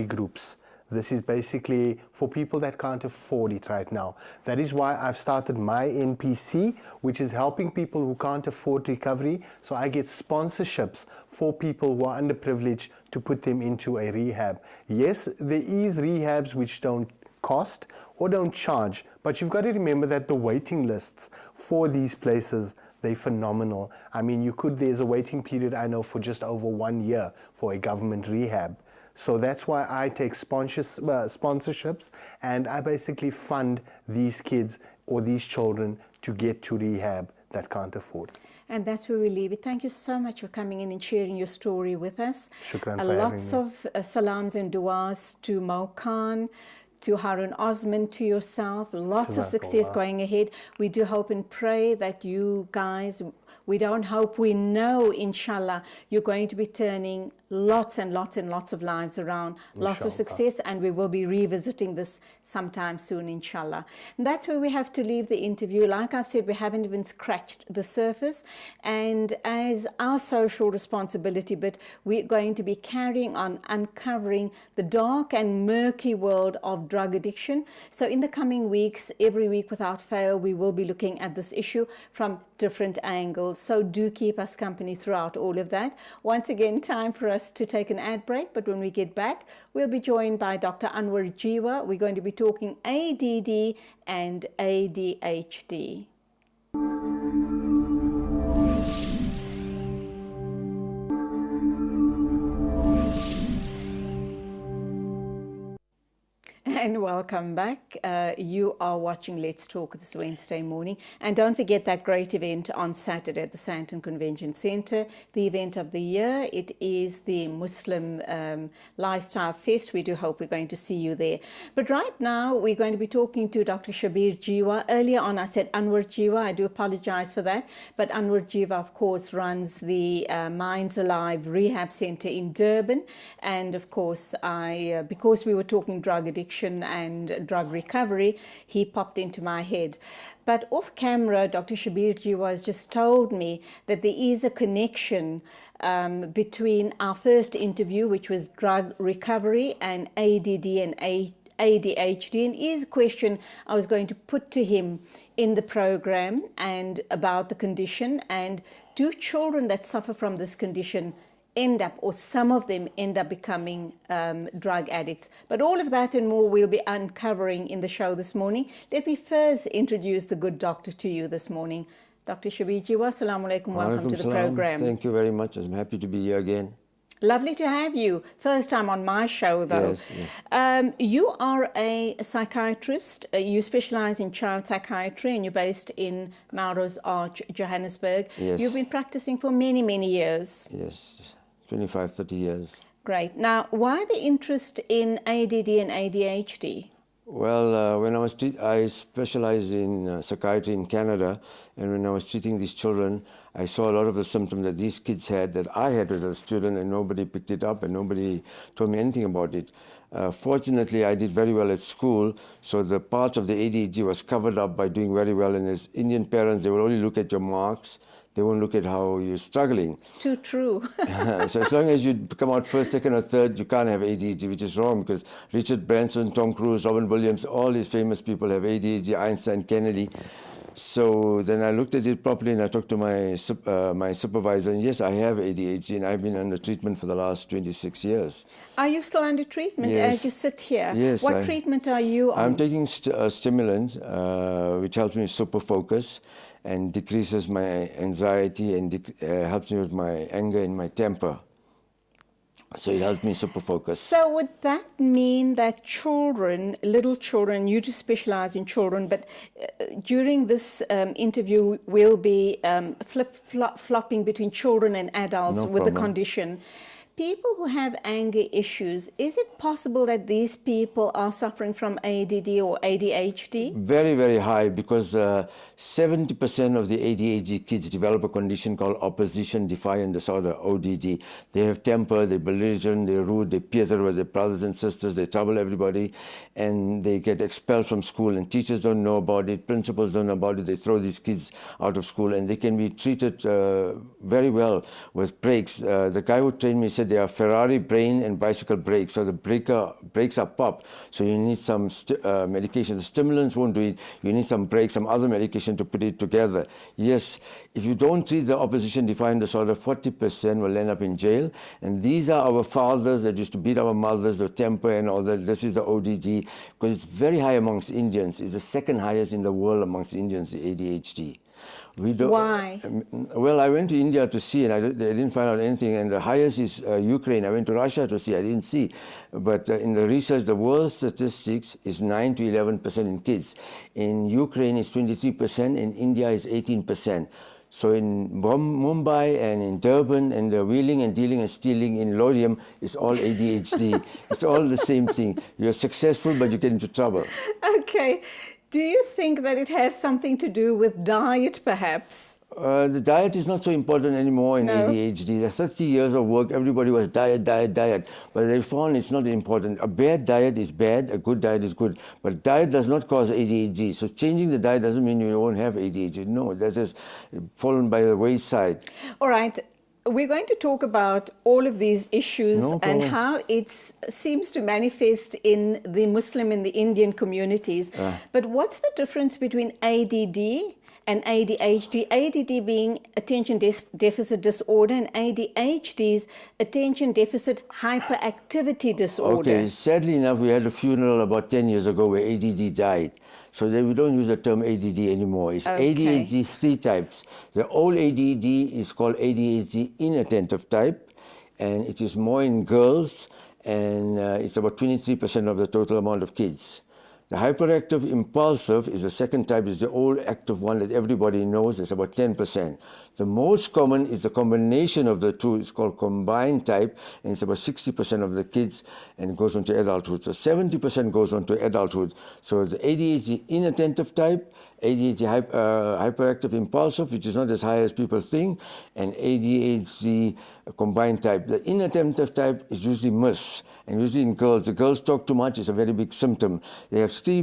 C: groups. This is basically for people that can't afford it right now. That is why I've started my NPC, which is helping people who can't afford recovery. So I get sponsorships for people who are underprivileged to put them into a rehab. Yes, there is rehabs which don't cost or don't charge, but you've got to remember that the waiting lists for these places, they're phenomenal. I mean, there's a waiting period, I know, for just over 1 year for a government rehab. So that's why I take sponsorships, and I basically fund these kids or these children to get to rehab that can't afford.
B: And that's where we leave it. Thank you so much for coming in and sharing your story with us.
C: Shukran for having me.
B: Lots of salams and duas to Mo Khan, to Harun Osman, to yourself. Lots of success going ahead. We do hope and pray that you guys, we don't hope, we know, inshallah, you're going to be turning lots and lots and lots of lives around, lots of success, and we will be revisiting this sometime soon, inshallah. And that's where we have to leave the interview. Like I've said, we haven't even scratched the surface, and as our social responsibility, but we're going to be carrying on uncovering the dark and murky world of drug addiction. So in the coming weeks, every week without fail, we will be looking at this issue from different angles. So do keep us company throughout all of that. Once again, time for us to take an ad break, but when we get back, we'll be joined by Dr. Anwar Jiwa. We're going to be talking ADD and ADHD. And welcome back. You are watching Let's Talk this Wednesday morning. And don't forget that great event on Saturday at the Sandton Convention Centre, the event of the year. It is the Muslim Lifestyle Fest. We do hope we're going to see you there. But right now, we're going to be talking to Dr. Shabir Jiwa. Earlier on, I said Anwar Jiwa. I do apologize for that. But Anwar Jiwa, of course, runs the Minds Alive Rehab Centre in Durban. And of course, because we were talking drug addiction and drug recovery, he popped into my head. But off camera, Dr. Shabir Jiwa has just told me that there is a connection between our first interview, which was drug recovery, and ADD and ADHD, and is a question I was going to put to him in the program and about the condition. And do children that suffer from this condition end up, or some of them end up becoming drug addicts? But all of that and more we'll be uncovering in the show this morning. Let me first introduce the good doctor to you this morning. Dr. Shabir Jiwa, assalamu alaikum, welcome to the program.
G: Thank you very much. I'm happy to be here again.
B: Lovely to have you. First time on my show, though.
G: Yes.
B: You are a psychiatrist. You specialize in child psychiatry, and you're based in Melrose Arch, Johannesburg.
G: Yes.
B: You've been practicing for many, many years.
G: Yes, 25, 30 years.
B: Great. Now, why the interest in ADD and ADHD?
G: Well, when I specialized in psychiatry in Canada, and when I was treating these children, I saw a lot of the symptoms that these kids had that I had as a student, and nobody picked it up and nobody told me anything about it. Fortunately, I did very well at school, so the parts of the ADHD was covered up by doing very well. And as Indian parents, they will only look at your marks. They won't look at how you're struggling.
B: Too true.
G: So as long as you come out first, second, or third, you can't have ADHD, which is wrong, because Richard Branson, Tom Cruise, Robin Williams, all these famous people have ADHD, Einstein, Kennedy. So then I looked at it properly and I talked to my supervisor, and yes, I have ADHD, and I've been under treatment for the last 26 years.
B: Are you still under treatment as you sit here?
G: Yes.
B: What treatment are you on?
G: I'm taking a stimulant, which helps me super focus and decreases my anxiety and helps me with my anger and my temper. So it helped me super focus.
B: So would that mean that children, little children, you do specialize in children, but during this interview we'll be flip-flopping between children and adults with the condition. People who have anger issues, is it possible that these people are suffering from ADD or ADHD?
G: Very, very high, because 70% of the ADHD kids develop a condition called opposition defiant disorder, ODD. They have temper, they're belligerent, they're rude, they peer through with their brothers and sisters, they trouble everybody, and they get expelled from school, and teachers don't know about it, principals don't know about it. They throw these kids out of school, and they can be treated very well with brakes. The guy who trained me said they are Ferrari brain and bicycle brakes, so the brakes are popped. So you need some medication. The stimulants won't do it. You need some brakes, some other medication to put it together. Yes, if you don't treat the opposition defiant disorder, 40% will end up in jail. And these are our fathers that used to beat our mothers, the temper and all that. This is the ODD, because it's very high amongst Indians. It's the second highest in the world amongst Indians, the ADHD.
B: Why?
G: Well, I went to India to see, and I didn't find out anything. And the highest is Ukraine. I went to Russia to see. I didn't see. But in the research, the world statistics is 9 to 11% in kids. In Ukraine, it's 23%. In India, it's 18%. So in Mumbai and in Durban and the wheeling and dealing and stealing in Lodium, it's all ADHD. It's all the same thing. You're successful, but you get into trouble.
B: Okay. Do you think that it has something to do with diet, perhaps?
G: The diet is not so important anymore in ADHD. There's 30 years of work, everybody was diet, diet, diet. But they found it's not important. A bad diet is bad, a good diet is good. But diet does not cause ADHD. So changing the diet doesn't mean you won't have ADHD. No, that is fallen by the wayside.
B: All right. We're going to talk about all of these issues and how it seems to manifest in the Muslim and the Indian communities. But what's the difference between ADD and ADHD? ADD being attention deficit disorder and ADHD is attention deficit hyperactivity disorder.
G: Okay, sadly enough, we had a funeral about 10 years ago where ADD died. So then we don't use the term ADD anymore. It's ADHD 3 types. The old ADD is called ADHD inattentive type, and it is more in girls, and it's about 23% of the total amount of kids. The hyperactive impulsive is the second type, is the old active one that everybody knows. It's about 10%. The most common is the combination of the two. It's called combined type, and it's about 60% of the kids, and it goes on to adulthood. So 70% goes on to adulthood. So the ADHD inattentive type, ADHD hyperactive impulsive, which is not as high as people think, and ADHD combined type. The inattentive type is usually missed, and usually in girls. The girls talk too much is a very big symptom. They have three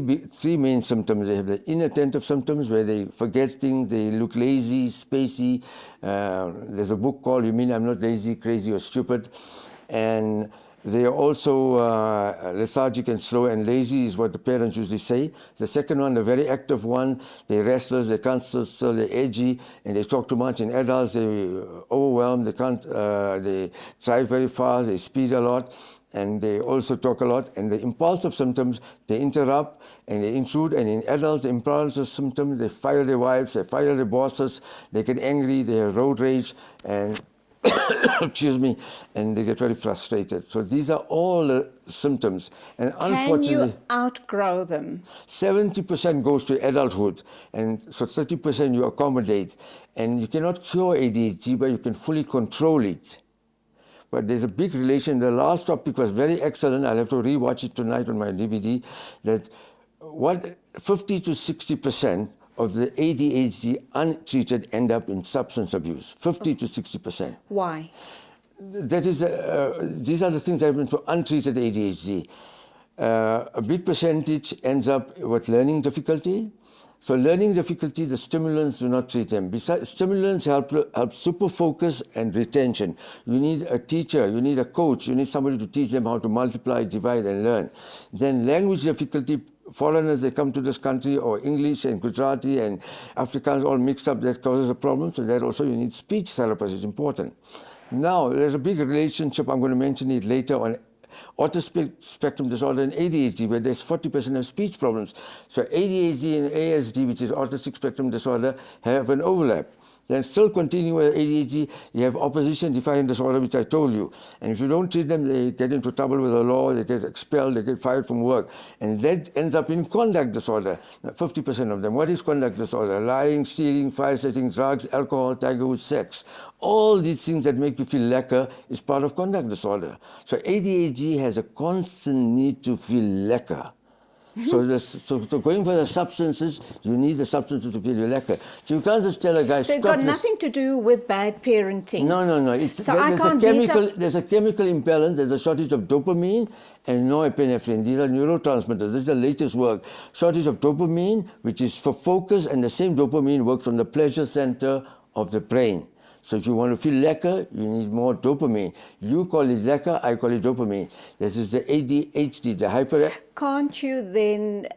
G: main symptoms. They have the inattentive symptoms where they forget things, they look lazy, spacey. There's a book called You Mean I'm Not Lazy, Crazy or Stupid. And they are also lethargic and slow, and lazy is what the parents usually say. The second one, the very active one, they're restless, they can't sit still, they're edgy, and they talk too much. In adults, they're overwhelmed, they can't, they drive very fast, they speed a lot, and they also talk a lot. And the impulsive symptoms, they interrupt and they intrude. And in adults, the impulsive symptoms, they fire their wives, they fire their bosses, they get angry, they have road rage, and excuse me, and they get very frustrated. So these are all the symptoms. And unfortunately,
B: can you outgrow them?
G: 70% goes to adulthood, and so 30% you accommodate. And you cannot cure ADHD, but you can fully control it. But there's a big relation. The last topic was very excellent. I'll have to rewatch it tonight on my DVD. That 50 to 60% of the ADHD untreated end up in substance abuse. 50 to 60%.
B: Why?
G: That is, these are the things that happen to untreated ADHD. A big percentage ends up with learning difficulty. So learning difficulty, the stimulants do not treat them. Besides, stimulants help super focus and retention. You need a teacher, you need a coach, you need somebody to teach them how to multiply, divide, and learn. Then language difficulty, foreigners, they come to this country, or English and Gujarati and Afrikaans all mixed up, that causes a problem. So that also you need speech therapists, it's important. Now, there's a big relationship, I'm going to mention it later, on autistic spectrum disorder and ADHD, where there's 40% of speech problems. So ADHD and ASD, which is autistic spectrum disorder, have an overlap. Then still continue with ADHD, you have opposition defiant disorder, which I told you. And if you don't treat them, they get into trouble with the law, they get expelled, they get fired from work. And that ends up in conduct disorder, 50% of them. What is conduct disorder? Lying, stealing, fire-setting, drugs, alcohol, tiger woods, sex. All these things that make you feel lekker is part of conduct disorder. So ADHD has a constant need to feel lekker. So going for the substances, you need the substances to feel you lekker. So you can't just tell a guy,
B: so it's got nothing to do with bad parenting.
G: No. There's a chemical imbalance. There's a shortage of dopamine and norepinephrine. These are neurotransmitters. This is the latest work. Shortage of dopamine, which is for focus, and the same dopamine works on the pleasure center of the brain. So if you want to feel lekker, you need more dopamine. You call it lekker, I call it dopamine. This is the ADHD, the hyper...
B: Can't you then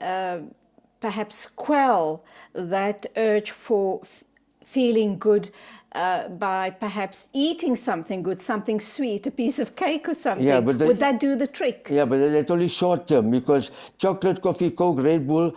B: perhaps quell that urge for feeling good by perhaps eating something good, something sweet, a piece of cake or something?
G: Yeah, but
B: would that do the trick?
G: Yeah, but that's only short term, because chocolate, coffee, Coke, Red Bull,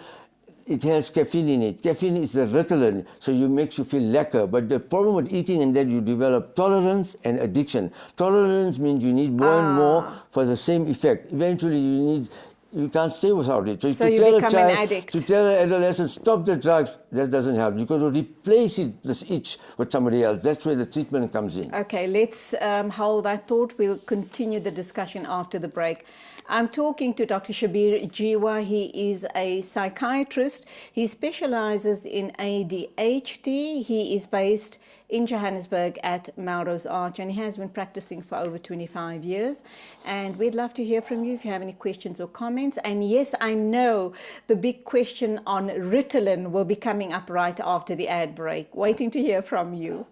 G: it has caffeine in it. Caffeine is the Ritalin, so it makes you feel lekker. But the problem with eating and that you develop tolerance and addiction. Tolerance means you need more and more for the same effect. Eventually you need You can't stay without it.
B: So you become an addict.
G: To tell an adolescent, stop the drugs, that doesn't help. You've got to replace this itch with somebody else. That's where the treatment comes in.
B: Okay, let's hold that thought. We'll continue the discussion after the break. I'm talking to Dr. Shabir Jiwa. He is a psychiatrist. He specializes in ADHD. He is based in Johannesburg at Melrose Arch, and he has been practicing for over 25 years. And we'd love to hear from you if you have any questions or comments. And yes, I know the big question on Ritalin will be coming up right after the ad break. Waiting to hear from you.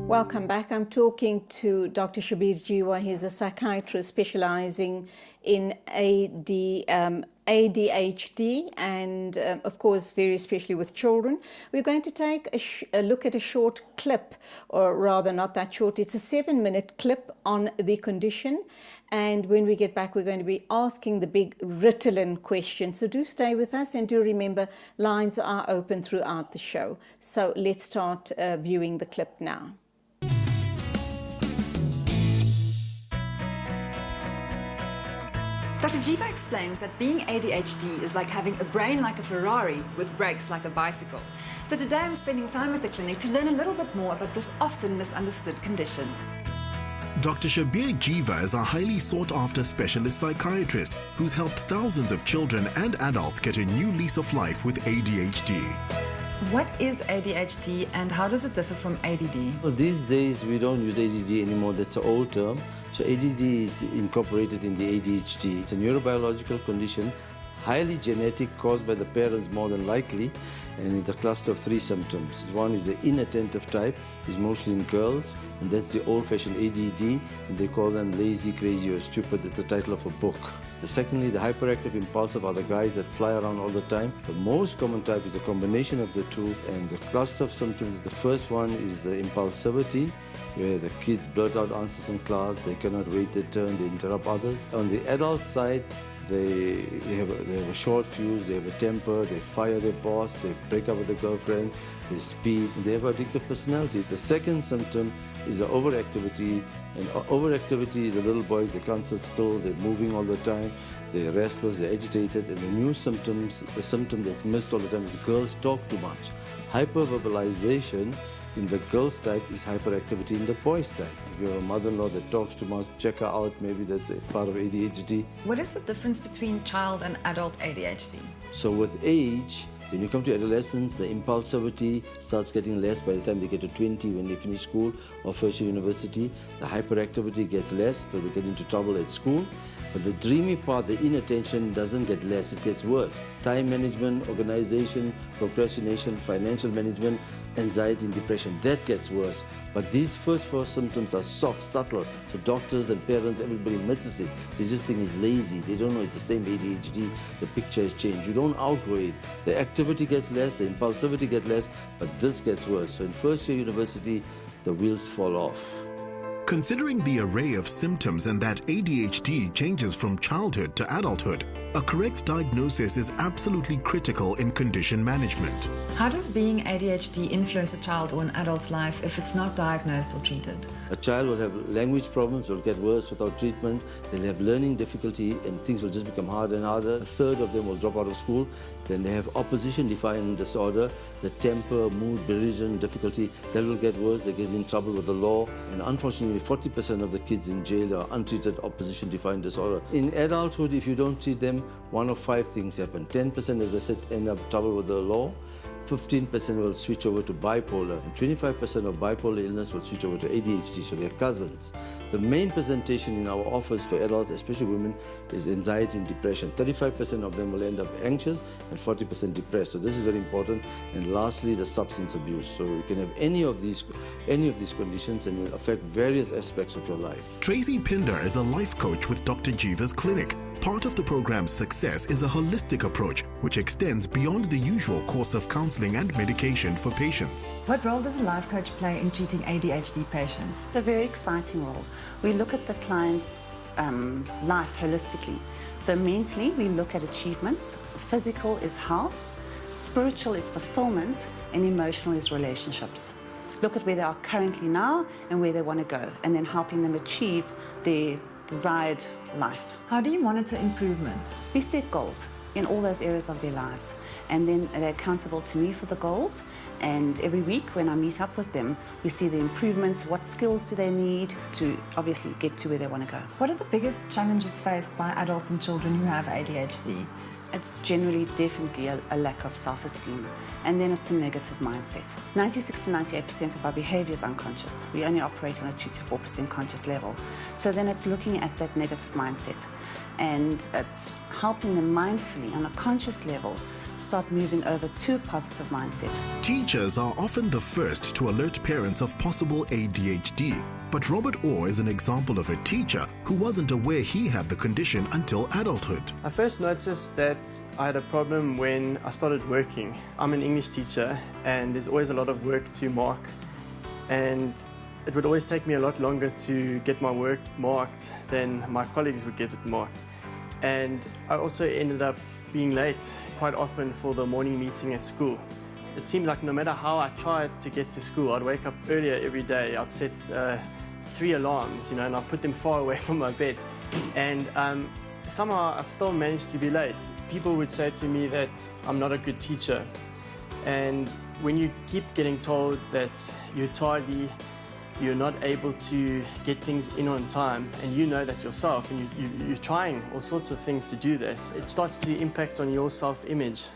B: Welcome back. I'm talking to Dr. Shabir Jiwa. He's a psychiatrist specializing in ADHD and, of course, very especially with children. We're going to take a look at a short clip, or rather not that short. It's a 7-minute clip on the condition. And when we get back, we're going to be asking the big Ritalin question. So do stay with us, and do remember, lines are open throughout the show. So let's start viewing the clip now.
H: Dr. Jiva explains that being ADHD is like having a brain like a Ferrari with brakes like a bicycle. So today I'm spending time at the clinic to learn a little bit more about this often misunderstood condition.
I: Dr. Shabir Jiva is a highly sought-after specialist psychiatrist who's helped thousands of children and adults get a new lease of life with ADHD.
H: What is ADHD and how does it differ from ADD?
J: Well, these days we don't use ADD anymore, that's an old term. So ADD is incorporated in the ADHD. It's a neurobiological condition, highly genetic, caused by the parents more than likely, and it's a cluster of 3 symptoms. One is the inattentive type, is mostly in girls, and that's the old-fashioned ADD, and they call them lazy, crazy, or stupid. That's the title of a book. Secondly, the hyperactive, impulsive are the guys that fly around all the time. The most common type is a combination of the two, and the cluster of symptoms, the first one is the impulsivity, where the kids blurt out answers in class, they cannot wait their turn, they interrupt others. On the adult side, they have a short fuse, they have a temper, they fire their boss, they break up with their girlfriend, they speed, and they have addictive personality. The second symptom is the overactivity, and overactivity is the little boys, they can't sit still, they're moving all the time, they're restless, they're agitated, and the new symptoms, the symptom that's missed all the time is girls talk too much. Hyperverbalization in the girls type is hyperactivity in the boys type. If you have a mother-in-law that talks too much, check her out, maybe that's a part of ADHD.
H: What is the difference between child and adult ADHD?
J: So with age, when you come to adolescence, the impulsivity starts getting less by the time they get to 20, when they finish school or first year university. The hyperactivity gets less, so they get into trouble at school. But the dreamy part, the inattention, doesn't get less, it gets worse. Time management, organization, procrastination, financial management, anxiety and depression, that gets worse. But these first 4 symptoms are soft, subtle, so doctors and parents, everybody misses it. They just think it's lazy, they don't know it's the same ADHD, the picture has changed. You don't outgrow it. The activity gets less, the impulsivity gets less, but this gets worse. So in first year university, the wheels fall off.
I: Considering the array of symptoms and that ADHD changes from childhood to adulthood, a correct diagnosis is absolutely critical in condition management.
H: How does being ADHD influence a child or an adult's life if it's not diagnosed or treated?
J: A child will have language problems, will get worse without treatment, they'll have learning difficulty and things will just become harder and harder. A third of them will drop out of school. Then they have opposition-defiant disorder, the temper, mood, belligerent difficulty, that will get worse, they get in trouble with the law. And unfortunately, 40% of the kids in jail are untreated opposition-defiant disorder. In adulthood, if you don't treat them, 1 of 5 things happen. 10%, as I said, end up trouble with the law. 15% will switch over to bipolar, and 25% of bipolar illness will switch over to ADHD, so they're cousins. The main presentation in our office for adults, especially women, is anxiety and depression. 35% of them will end up anxious and 40% depressed, so this is very important. And lastly, the substance abuse. So you can have any of these conditions and it will affect various aspects of your life.
I: Tracy Pinder is a life coach with Dr. Jiva's clinic. Part of the program's success is a holistic approach which extends beyond the usual course of counseling and medication for patients.
H: What role does a life coach play in treating ADHD patients?
K: It's a very exciting role. We look at the client's life holistically. So mentally, we look at achievements. Physical is health, spiritual is fulfillment, and emotional is relationships. look at where they are currently now and where they want to go, and then helping them achieve their desired life.
H: How do you monitor improvement?
K: We set goals in all those areas of their lives, and then they're accountable to me for the goals. And every week when I meet up with them, we see the improvements, what skills do they need to obviously get to where they want to go.
H: What are the biggest challenges faced by adults and children who have ADHD?
K: It's generally definitely a lack of self-esteem, and then it's a negative mindset. 96 to 98% of our behavior is unconscious. We only operate on a 2 to 4% conscious level. So then it's looking at that negative mindset, and it's helping them mindfully on a conscious level start moving over to a positive mindset.
I: Teachers are often the first to alert parents of possible ADHD. But Robert Orr is an example of a teacher who wasn't aware he had the condition until adulthood.
L: I first noticed that I had a problem when I started working. I'm an English teacher and there's always a lot of work to mark, and it would always take me a lot longer to get my work marked than my colleagues would get it marked. And I also ended up being late quite often for the morning meeting at school. It seemed like no matter how I tried to get to school, I'd wake up earlier every day. I'd set 3 alarms, and I'd put them far away from my bed. And somehow I still managed to be late. People would say to me that I'm not a good teacher. And when you keep getting told that you're tardy, you're not able to get things in on time, and you know that yourself, and you're trying all sorts of things to do that, it starts to impact on your self-image.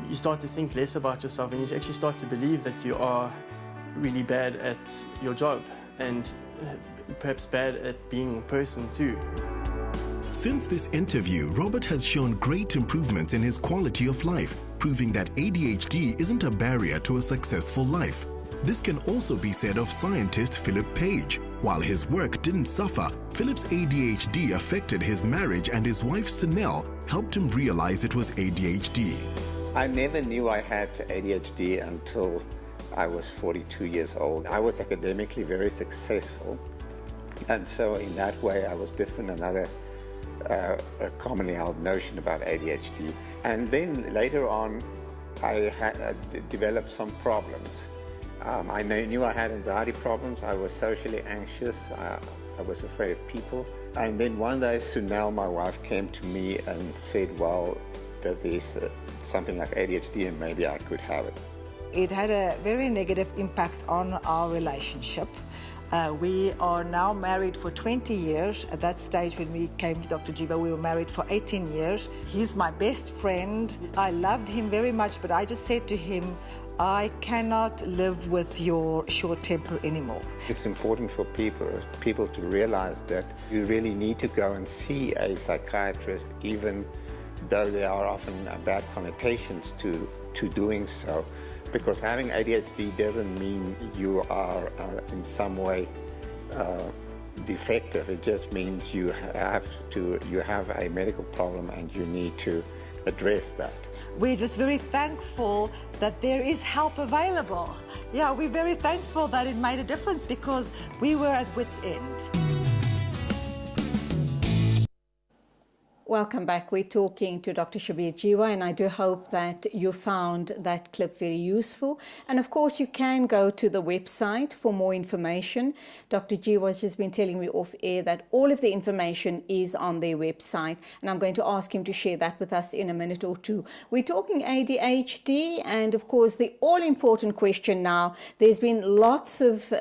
L: You start to think less about yourself, and you actually start to believe that you are really bad at your job, and perhaps bad at being a person too.
I: Since this interview, Robert has shown great improvements in his quality of life, proving that ADHD isn't a barrier to a successful life. This can also be said of scientist Philip Page. While his work didn't suffer, Philip's ADHD affected his marriage, and his wife Sunel helped him realize it was ADHD.
M: I never knew I had ADHD until I was 42 years old. I was academically very successful, and so in that way I was different, another commonly held notion about ADHD. And then later on I developed some problems. I knew I had anxiety problems. I was socially anxious. I was afraid of people. And then one day, Sunel, my wife, came to me and said, well, that there's something like ADHD and maybe I could have it.
N: It had a very negative impact on our relationship. We are now married for 20 years. At that stage when we came to Dr. Jiva, we were married for 18 years. He's my best friend. I loved him very much, but I just said to him, I cannot live with your short temper anymore.
M: It's important for people to realize that you really need to go and see a psychiatrist, even though there are often bad connotations to doing so. Because having ADHD doesn't mean you are in some way defective. It just means you have a medical problem and you need to address that.
N: We're just very thankful that there is help available. Yeah, we're very thankful that it made a difference because we were at wit's end.
B: Welcome back. We're talking to Dr. Shabir Jiwa, and I do hope that you found that clip very useful. And of course, you can go to the website for more information. Dr. Jiwa has just been telling me off air that all of the information is on their website, and I'm going to ask him to share that with us in a minute or two. We're talking ADHD, and of course, the all-important question now, there's been lots of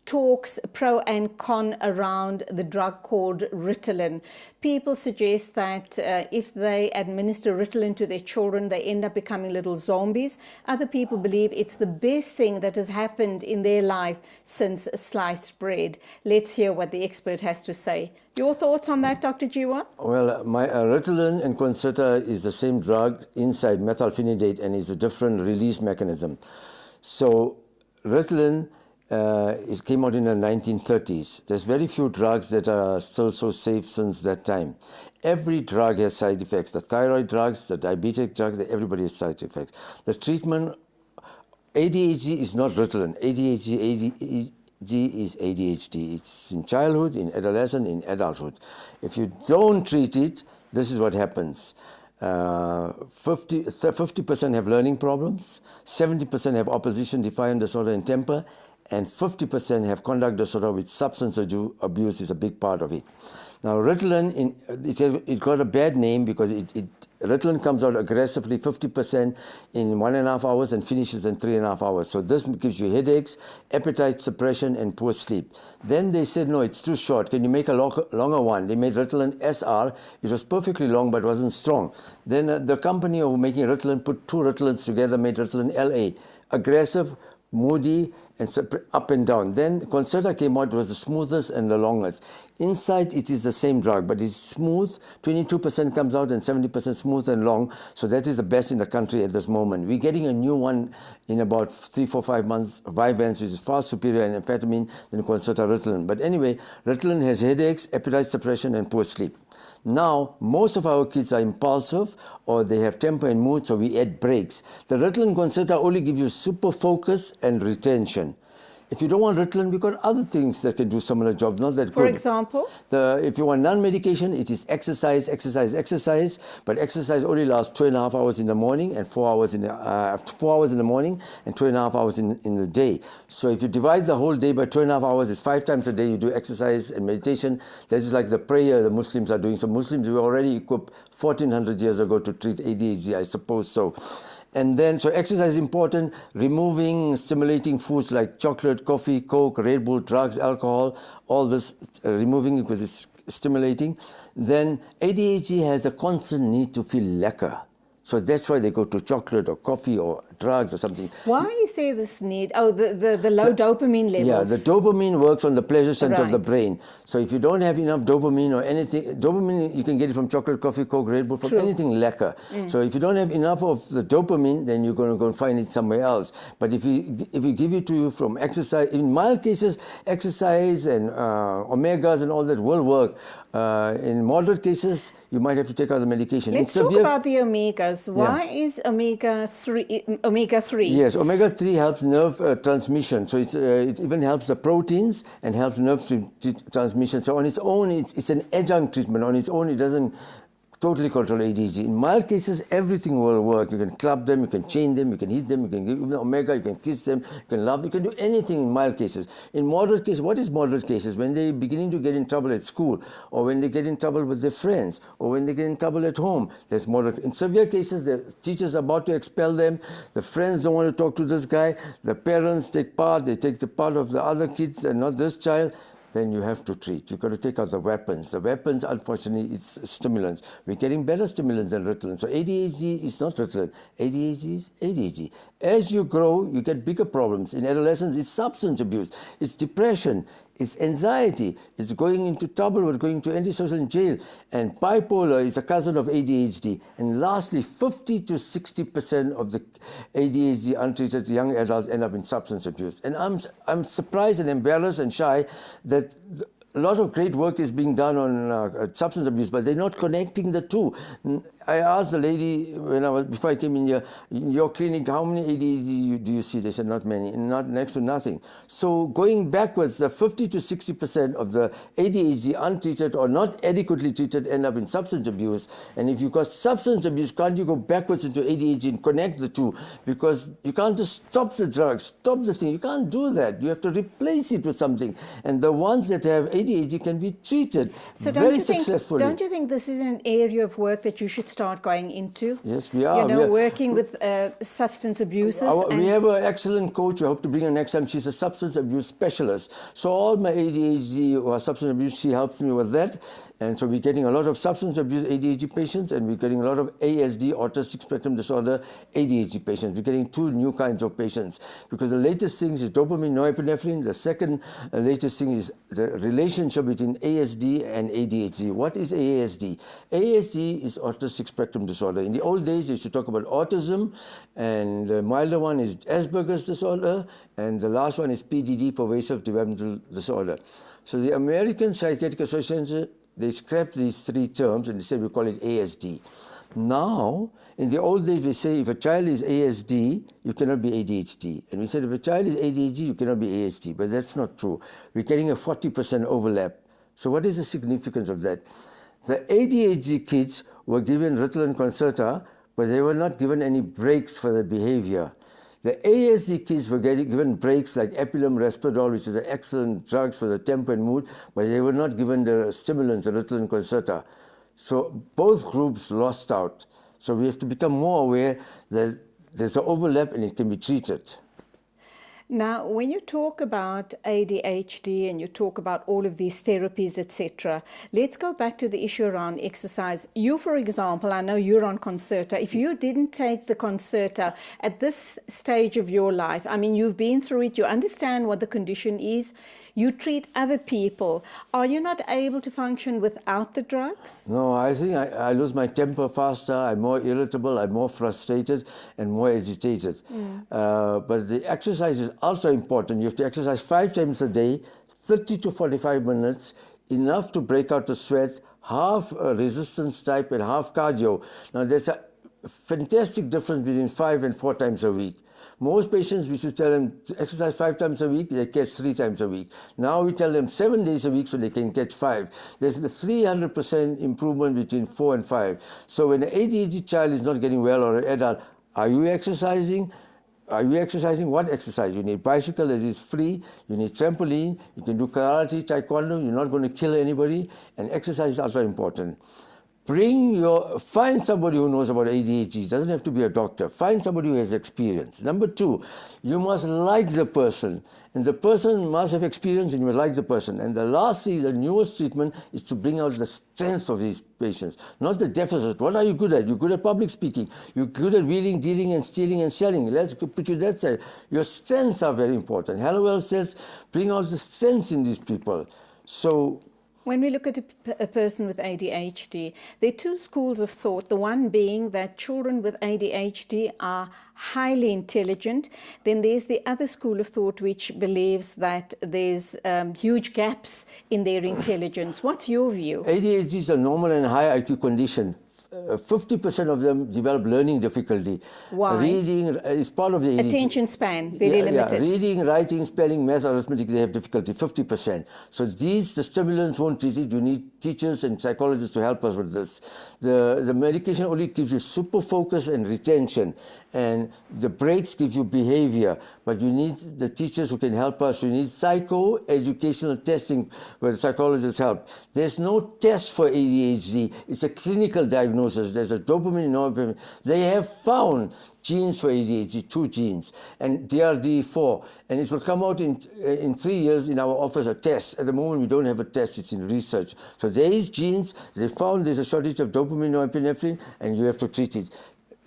B: talks pro and con around the drug called Ritalin. People suggest that if they administer Ritalin to their children, they end up becoming little zombies. Other people believe it's the best thing that has happened in their life since sliced bread. Let's hear what the expert has to say. Your thoughts on that, Dr. Jiwa?
G: Well, my Ritalin and Concerta is the same drug inside methylphenidate, and is a different release mechanism. So Ritalin it came out in the 1930s. There's very few drugs that are still so safe since that time. Every drug has side effects. The thyroid drugs, the diabetic drugs, everybody has side effects. The treatment, ADHD is not Ritalin. ADHD is ADHD. It's in childhood, in adolescence, in adulthood. If you don't treat it, this is what happens. 50% have learning problems, 70% have opposition, defiant disorder and temper, and 50% have conduct disorder, which substance abuse is a big part of it. Now, Ritalin, it got a bad name because Ritalin comes out aggressively, 50% in 1.5 hours and finishes in 3.5 hours. So this gives you headaches, appetite suppression, and poor sleep. Then they said, no, it's too short. Can you make a longer one? They made Ritalin SR. It was perfectly long, but wasn't strong. Then the company of making Ritalin put 2 Ritalins together, made Ritalin LA. Aggressive, moody, and up and down. Then Concerta came out, was the smoothest and the longest. Inside, it is the same drug, but it's smooth. 22% comes out and 70% smooth and long. So that is the best in the country at this moment. We're getting a new one in about 3, 4, 5 months, Vyvanse, which is far superior in amphetamine than Concerta Ritalin. But anyway, Ritalin has headaches, appetite suppression, and poor sleep. Now, most of our kids are impulsive or they have temper and mood, so we add breaks. The Ritalin Concerta only gives you super focus and retention. If you don't want Ritalin, we've got other things that can do similar jobs, not that good.
B: For example?
G: If you want non-medication, it is exercise, exercise, exercise, but exercise only lasts 2.5 hours in the morning and 4 hours in the, 4 hours in the morning and 2.5 hours in the day. So if you divide the whole day by 2.5 hours, it's 5 times a day you do exercise and meditation. That is like the prayer the Muslims are doing. So Muslims were already equipped 1400 years ago to treat ADHD, I suppose so. And then, so exercise is important, removing stimulating foods like chocolate, coffee, Coke, Red Bull, drugs, alcohol, all this, removing it because it's stimulating. Then ADHD has a constant need to feel lekker. So that's why they go to chocolate or coffee or drugs or something.
B: Why is there this need? Oh, the low dopamine levels.
G: Yeah, the dopamine works on the pleasure center of the brain. So if you don't have enough dopamine or anything, dopamine you can get it from chocolate, coffee, Coke, Red Bull, from anything lekker. So if you don't have enough of the dopamine, then you're going to go and find it somewhere else. But if we give it to you from exercise, in mild cases, exercise and omegas and all that will work. In moderate cases, you might have to take out the medication.
B: Let's talk about the omegas. Why is omega-3?
G: Yes, omega-3 helps nerve transmission. So it even helps the proteins and helps nerve transmission. So on its own, it's an adjunct treatment. On its own, it doesn't totally control ADHD. In mild cases, everything will work. You can club them, you can chain them, you can hit them, you can give them omega, you can kiss them, you can love, you can do anything in mild cases. In moderate cases, what is moderate cases? When they're beginning to get in trouble at school, or when they get in trouble with their friends, or when they get in trouble at home, that's moderate. In severe cases, the teacher's about to expel them, the friends don't want to talk to this guy, the parents take part, they take the part of the other kids and not this child, then you have to treat. You've got to take out the weapons. The weapons, unfortunately, it's stimulants. We're getting better stimulants than Ritalin. So ADHD is not Ritalin. ADHD is ADHD. As you grow, you get bigger problems. In adolescence, it's substance abuse. It's depression. It's anxiety. It's going into trouble with going to antisocial jail. And bipolar is a cousin of ADHD. And lastly, 50 to 60% of the ADHD untreated young adults end up in substance abuse. And I'm surprised and embarrassed and shy that a lot of great work is being done on substance abuse, but they're not connecting the two. I asked the lady before I came in here, in your clinic, how many ADHD do you see? They said not many, not next to nothing. So going backwards, the 50 to 60% of the ADHD untreated or not adequately treated end up in substance abuse. And if you've got substance abuse, can't you go backwards into ADHD and connect the two? Because you can't just stop the drugs, stop the thing. You can't do that. You have to replace it with something. And the ones that have ADHD can be treated very successfully.
B: Don't you think this is an area of work that you should start going into?
G: Yes, we are.
B: Working with substance abusers.
G: We have an excellent coach. I hope to bring her next time. She's a substance abuse specialist. So all my ADHD or substance abuse, she helps me with that. And so we're getting a lot of substance abuse ADHD patients, and we're getting a lot of ASD, autistic spectrum disorder ADHD patients. We're getting 2 new kinds of patients because the latest thing is dopamine, norepinephrine. The second latest thing is the relationship between ASD and ADHD. What is ASD? ASD is autistic spectrum disorder. In the old days, they used to talk about autism, and the milder one is Asperger's disorder, and the last one is PDD, pervasive developmental disorder. So the American Psychiatric Association, they scrapped these 3 terms and they said we call it ASD. Now, in the old days, we say if a child is ASD, you cannot be ADHD. And we said if a child is ADHD, you cannot be ASD. But that's not true. We're getting a 40% overlap. So what is the significance of that? The ADHD kids were given Ritalin Concerta, but they were not given any breaks for their behavior. The ASD kids were given breaks like Epilim, Risperdal, which is an excellent drugs for the temper and mood, but they were not given the stimulants, the Ritalin Concerta. So both groups lost out. So we have to become more aware that there's an overlap and it can be treated.
B: Now, when you talk about ADHD and you talk about all of these therapies, etc., let's go back to the issue around exercise. You, for example, I know you're on Concerta. If you didn't take the Concerta at this stage of your life, I mean, you've been through it, you understand what the condition is, you treat other people. Are you not able to function without the drugs?
G: No, I think I lose my temper faster, I'm more irritable, I'm more frustrated and more agitated. But the exercise is also important. You have to exercise 5 times a day, 30 to 45 minutes, enough to break out the sweat, half resistance type and half cardio. Now there's a fantastic difference between 5 and 4 times a week. Most patients, we should tell them to exercise 5 times a week, they catch 3 times a week. Now we tell them 7 days a week so they can catch 5. There's a 300% improvement between 4 and 5. So when an ADHD child is not getting well or an adult, are you exercising? Are you exercising? What exercise? You need bicycle that is free, you need trampoline, you can do karate, taekwondo, you're not going to kill anybody, and exercise is also important. Find somebody who knows about ADHD. It doesn't have to be a doctor. Find somebody who has experience. Number 2, you must like the person. And the person must have experience and you must like the person. And the last thing, the newest treatment is to bring out the strengths of these patients, not the deficit. What are you good at? You're good at public speaking. You're good at wheeling, dealing, and stealing and selling. Let's put you that side. Your strengths are very important. Hallowell says, bring out the strengths in these people. So,
B: when we look at a person with ADHD, there are 2 schools of thought. The one being that children with ADHD are highly intelligent. Then there's the other school of thought which believes that there's huge gaps in their intelligence. What's your view?
G: ADHD is a normal and high IQ condition. 50% of them develop learning difficulty.
B: Why?
G: Reading is part of the ADHD.
B: Attention span, very limited.
G: Yeah. Reading, writing, spelling, math, arithmetic, they have difficulty, 50%. So the stimulants won't treat it. You need teachers and psychologists to help us with this. The medication only gives you super focus and retention, and the breaks give you behavior. But you need the teachers who can help us. You need psycho-educational testing where the psychologists help. There's no test for ADHD. It's a clinical diagnosis. There's a dopamine, norepinephrine. They have found genes for ADHD, 2 genes, and DRD4. And it will come out in 3 years in our office, a test. At the moment, we don't have a test. It's in research. So there is genes. They found there's a shortage of dopamine, norepinephrine, and you have to treat it.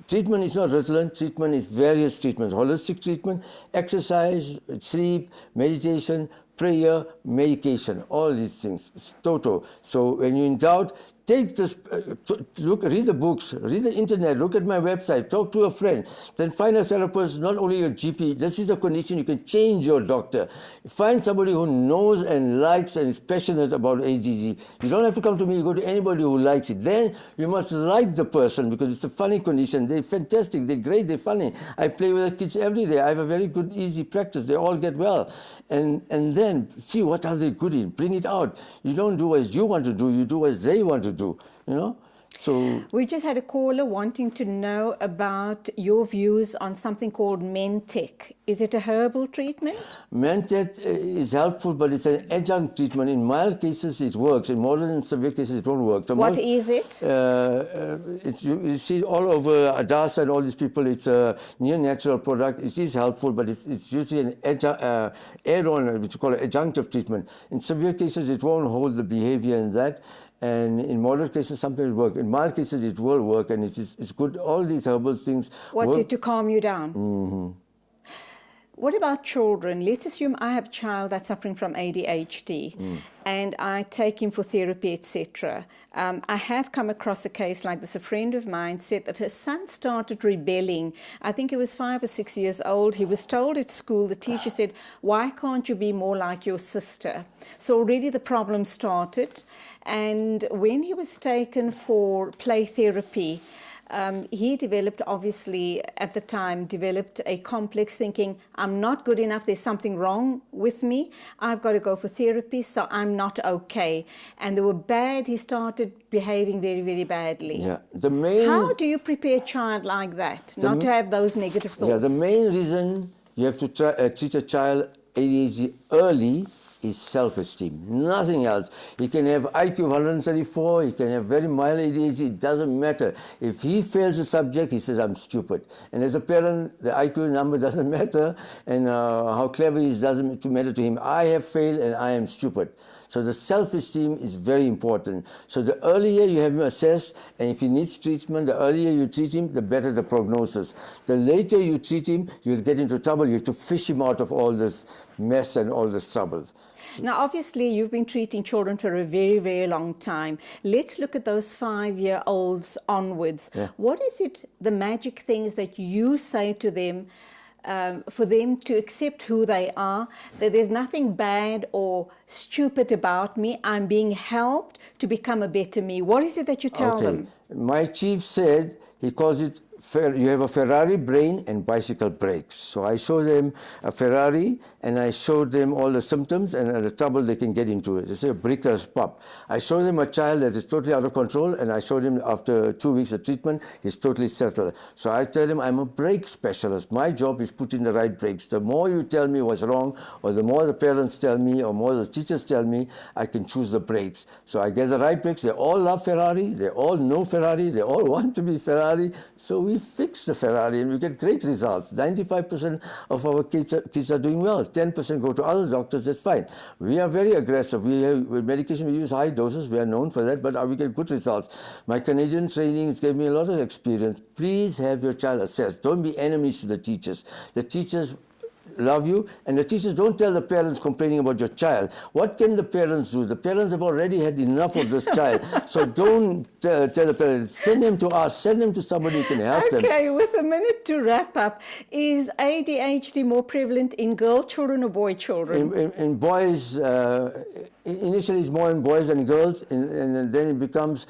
G: Treatment is not Ritalin. Treatment is various treatments. Holistic treatment, exercise, sleep, meditation, prayer, medication, all these things. It's total. So when you're in doubt, take this, read the books, read the internet, look at my website, talk to a friend, then find a therapist, not only your GP. This is a condition you can change your doctor. Find somebody who knows and likes and is passionate about ADHD. You don't have to come to me, you go to anybody who likes it. Then you must like the person because it's a funny condition. They're fantastic, they're great, they're funny. I play with the kids every day. I have a very good, easy practice. They all get well. And then see what are they good in. Bring it out. You don't do as you want to do, you do as they want to do, you know? So
B: we just had a caller wanting to know about your views on something called Mentec. Is it a herbal treatment?
G: Mentec is helpful, but it's an adjunct treatment. In mild cases, it works. In moderate and severe cases, it won't work. So
B: what is it?
G: You see all over Adasa and all these people, it's a near-natural product. It is helpful, but it's usually an add-on, which we call an adjunctive treatment. In severe cases, it won't hold the behavior in that. And in moderate cases, sometimes it works. In mild cases, it will work, and it's good. All these herbal things
B: What's
G: work.
B: it to calm you down?
G: Mm-hmm.
B: What about children? Let's assume I have a child that's suffering from ADHD and I take him for therapy, etc. I have come across a case like this. A friend of mine said that her son started rebelling. I think he was 5 or 6 years old. He was told at school, the teacher said, why can't you be more like your sister? So already the problem started. And when he was taken for play therapy, he developed, obviously, at the time, developed a complex thinking, I'm not good enough, there's something wrong with me, I've got to go for therapy, so I'm not okay. And they were bad, he started behaving very, very badly.
G: Yeah.
B: How do you prepare a child like that, not to have those negative thoughts?
G: Yeah, the main reason you have to treat a child ADHD early is self-esteem, nothing else. He can have IQ of 134, he can have very mild ADHD, it doesn't matter. If he fails a subject, he says, I'm stupid. And as a parent, the IQ number doesn't matter, and how clever he is doesn't matter to him. I have failed and I am stupid. So the self-esteem is very important. So the earlier you have him assessed, and if he needs treatment, the earlier you treat him, the better the prognosis. The later you treat him, you'll get into trouble. You have to fish him out of all this mess and all this trouble.
B: Now, obviously, you've been treating children for a very, very long time. Let's look at those 5-year-olds onwards.
G: Yeah.
B: What is it, the magic things that you say to them for them to accept who they are, that there's nothing bad or stupid about me, I'm being helped to become a better me? What is it that you tell them?
G: My chief said, he calls it, you have a Ferrari brain and bicycle brakes. So I show them a Ferrari and I show them all the symptoms and the trouble they can get into. They say a bricker's pup. I show them a child that is totally out of control, and I show them after 2 weeks of treatment, he's totally settled. So I tell them I'm a brake specialist. My job is putting the right brakes. The more you tell me what's wrong, or the more the parents tell me, or more the teachers tell me, I can choose the brakes. So I get the right brakes. They all love Ferrari. They all know Ferrari. They all want to be Ferrari. So we fix the Ferrari and we get great results. 95% of our kids are doing well. 10% go to other doctors, that's fine. We are very aggressive. With medication, we use high doses. We are known for that, but we get good results. My Canadian trainings gave me a lot of experience. Please have your child assessed. Don't be enemies to the teachers. The teachers love you, and the teachers don't tell the parents complaining about your child. What can the parents do? The parents have already had enough of this child. So don't tell the parents. Send them to us. Send them to somebody who can help them.
B: Okay, with a minute to wrap up, is ADHD more prevalent in girl children or boy children?
G: In boys, initially it's more in boys than girls, and then it becomes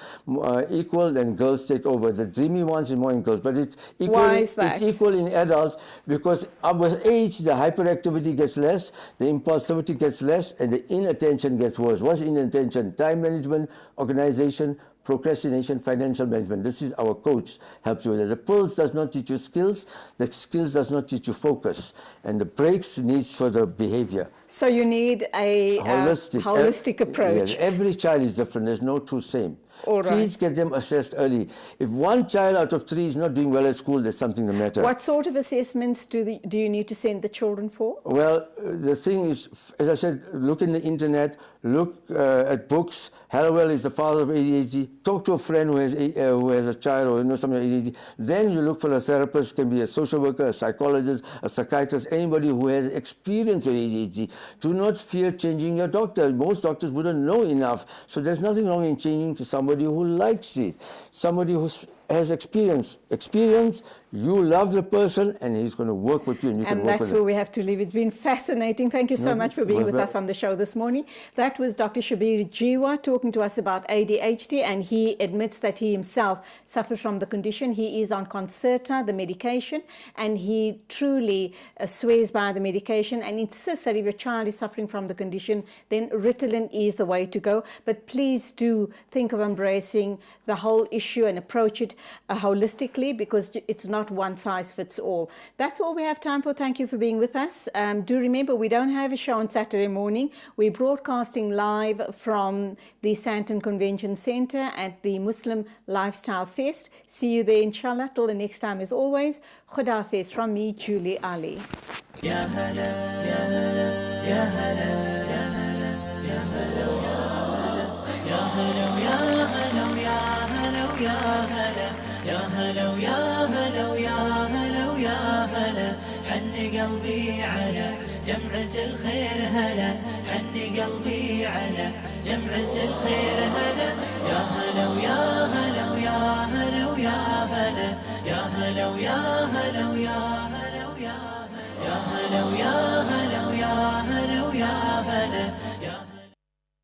G: equal, then girls take over. The dreamy ones is more in girls, but it's equal.
B: Why is that?
G: It's equal in adults because with age, the hyperactivity gets less, the impulsivity gets less, and the inattention gets worse. What's inattention? Time management, organization, procrastination, financial management. This is our coach helps you with that. The pills does not teach you skills. The skills does not teach you focus. And the breaks needs for the behavior.
B: So you need a holistic approach.
G: Yes, every child is different. There's no two same.
B: All right.
G: Please get them assessed early. If one child out of 3 is not doing well at school, there's something the matter.
B: What sort of assessments do you need to send the children for?
G: Well, the thing is, as I said, look in the internet, look at books. Hallowell is the father of ADHD. Talk to a friend who has a child or knows somebody with ADHD. Then you look for a therapist, can be a social worker, a psychologist, a psychiatrist, anybody who has experience with ADHD. Do not fear changing your doctor. Most doctors wouldn't know enough. So there's nothing wrong in changing to somebody who likes it, somebody who has experience. You love the person, and he's going to work with you, and you can work with him.
B: And that's where we have to leave. It's been fascinating. Thank you so much for being with us on the show this morning. That was Dr. Shabir Jiwa talking to us about ADHD, and he admits that he himself suffers from the condition. He is on Concerta, the medication, and he truly swears by the medication and insists that if your child is suffering from the condition, then Ritalin is the way to go. But please do think of embracing the whole issue and approach it holistically, because it's not one size fits all. That's all we have time for. Thank you for being with us. Do remember, we don't have a show on Saturday morning. We're broadcasting live from the Sandton Convention Centre at the Muslim Lifestyle Fest. See you there, inshallah. Till the next time, as always, Khuda Hafiz from me, Julie Alli.
A: Ya hala, ya hala, ya hala, ya hala, ya hala, ya hala, ya hala, ya hala, ya hala, يا هلا ويا هلا ويا هلا ويا هلا حن قلبي على جمعة الخير هلا حن قلبي على جمعة الخير هلا يا هلا ويا هلا ويا هلا ويا هلا يا هلا ويا هلا ويا هلا ويا هلا يا هلا ويا هلا ويا هلا ويا هلا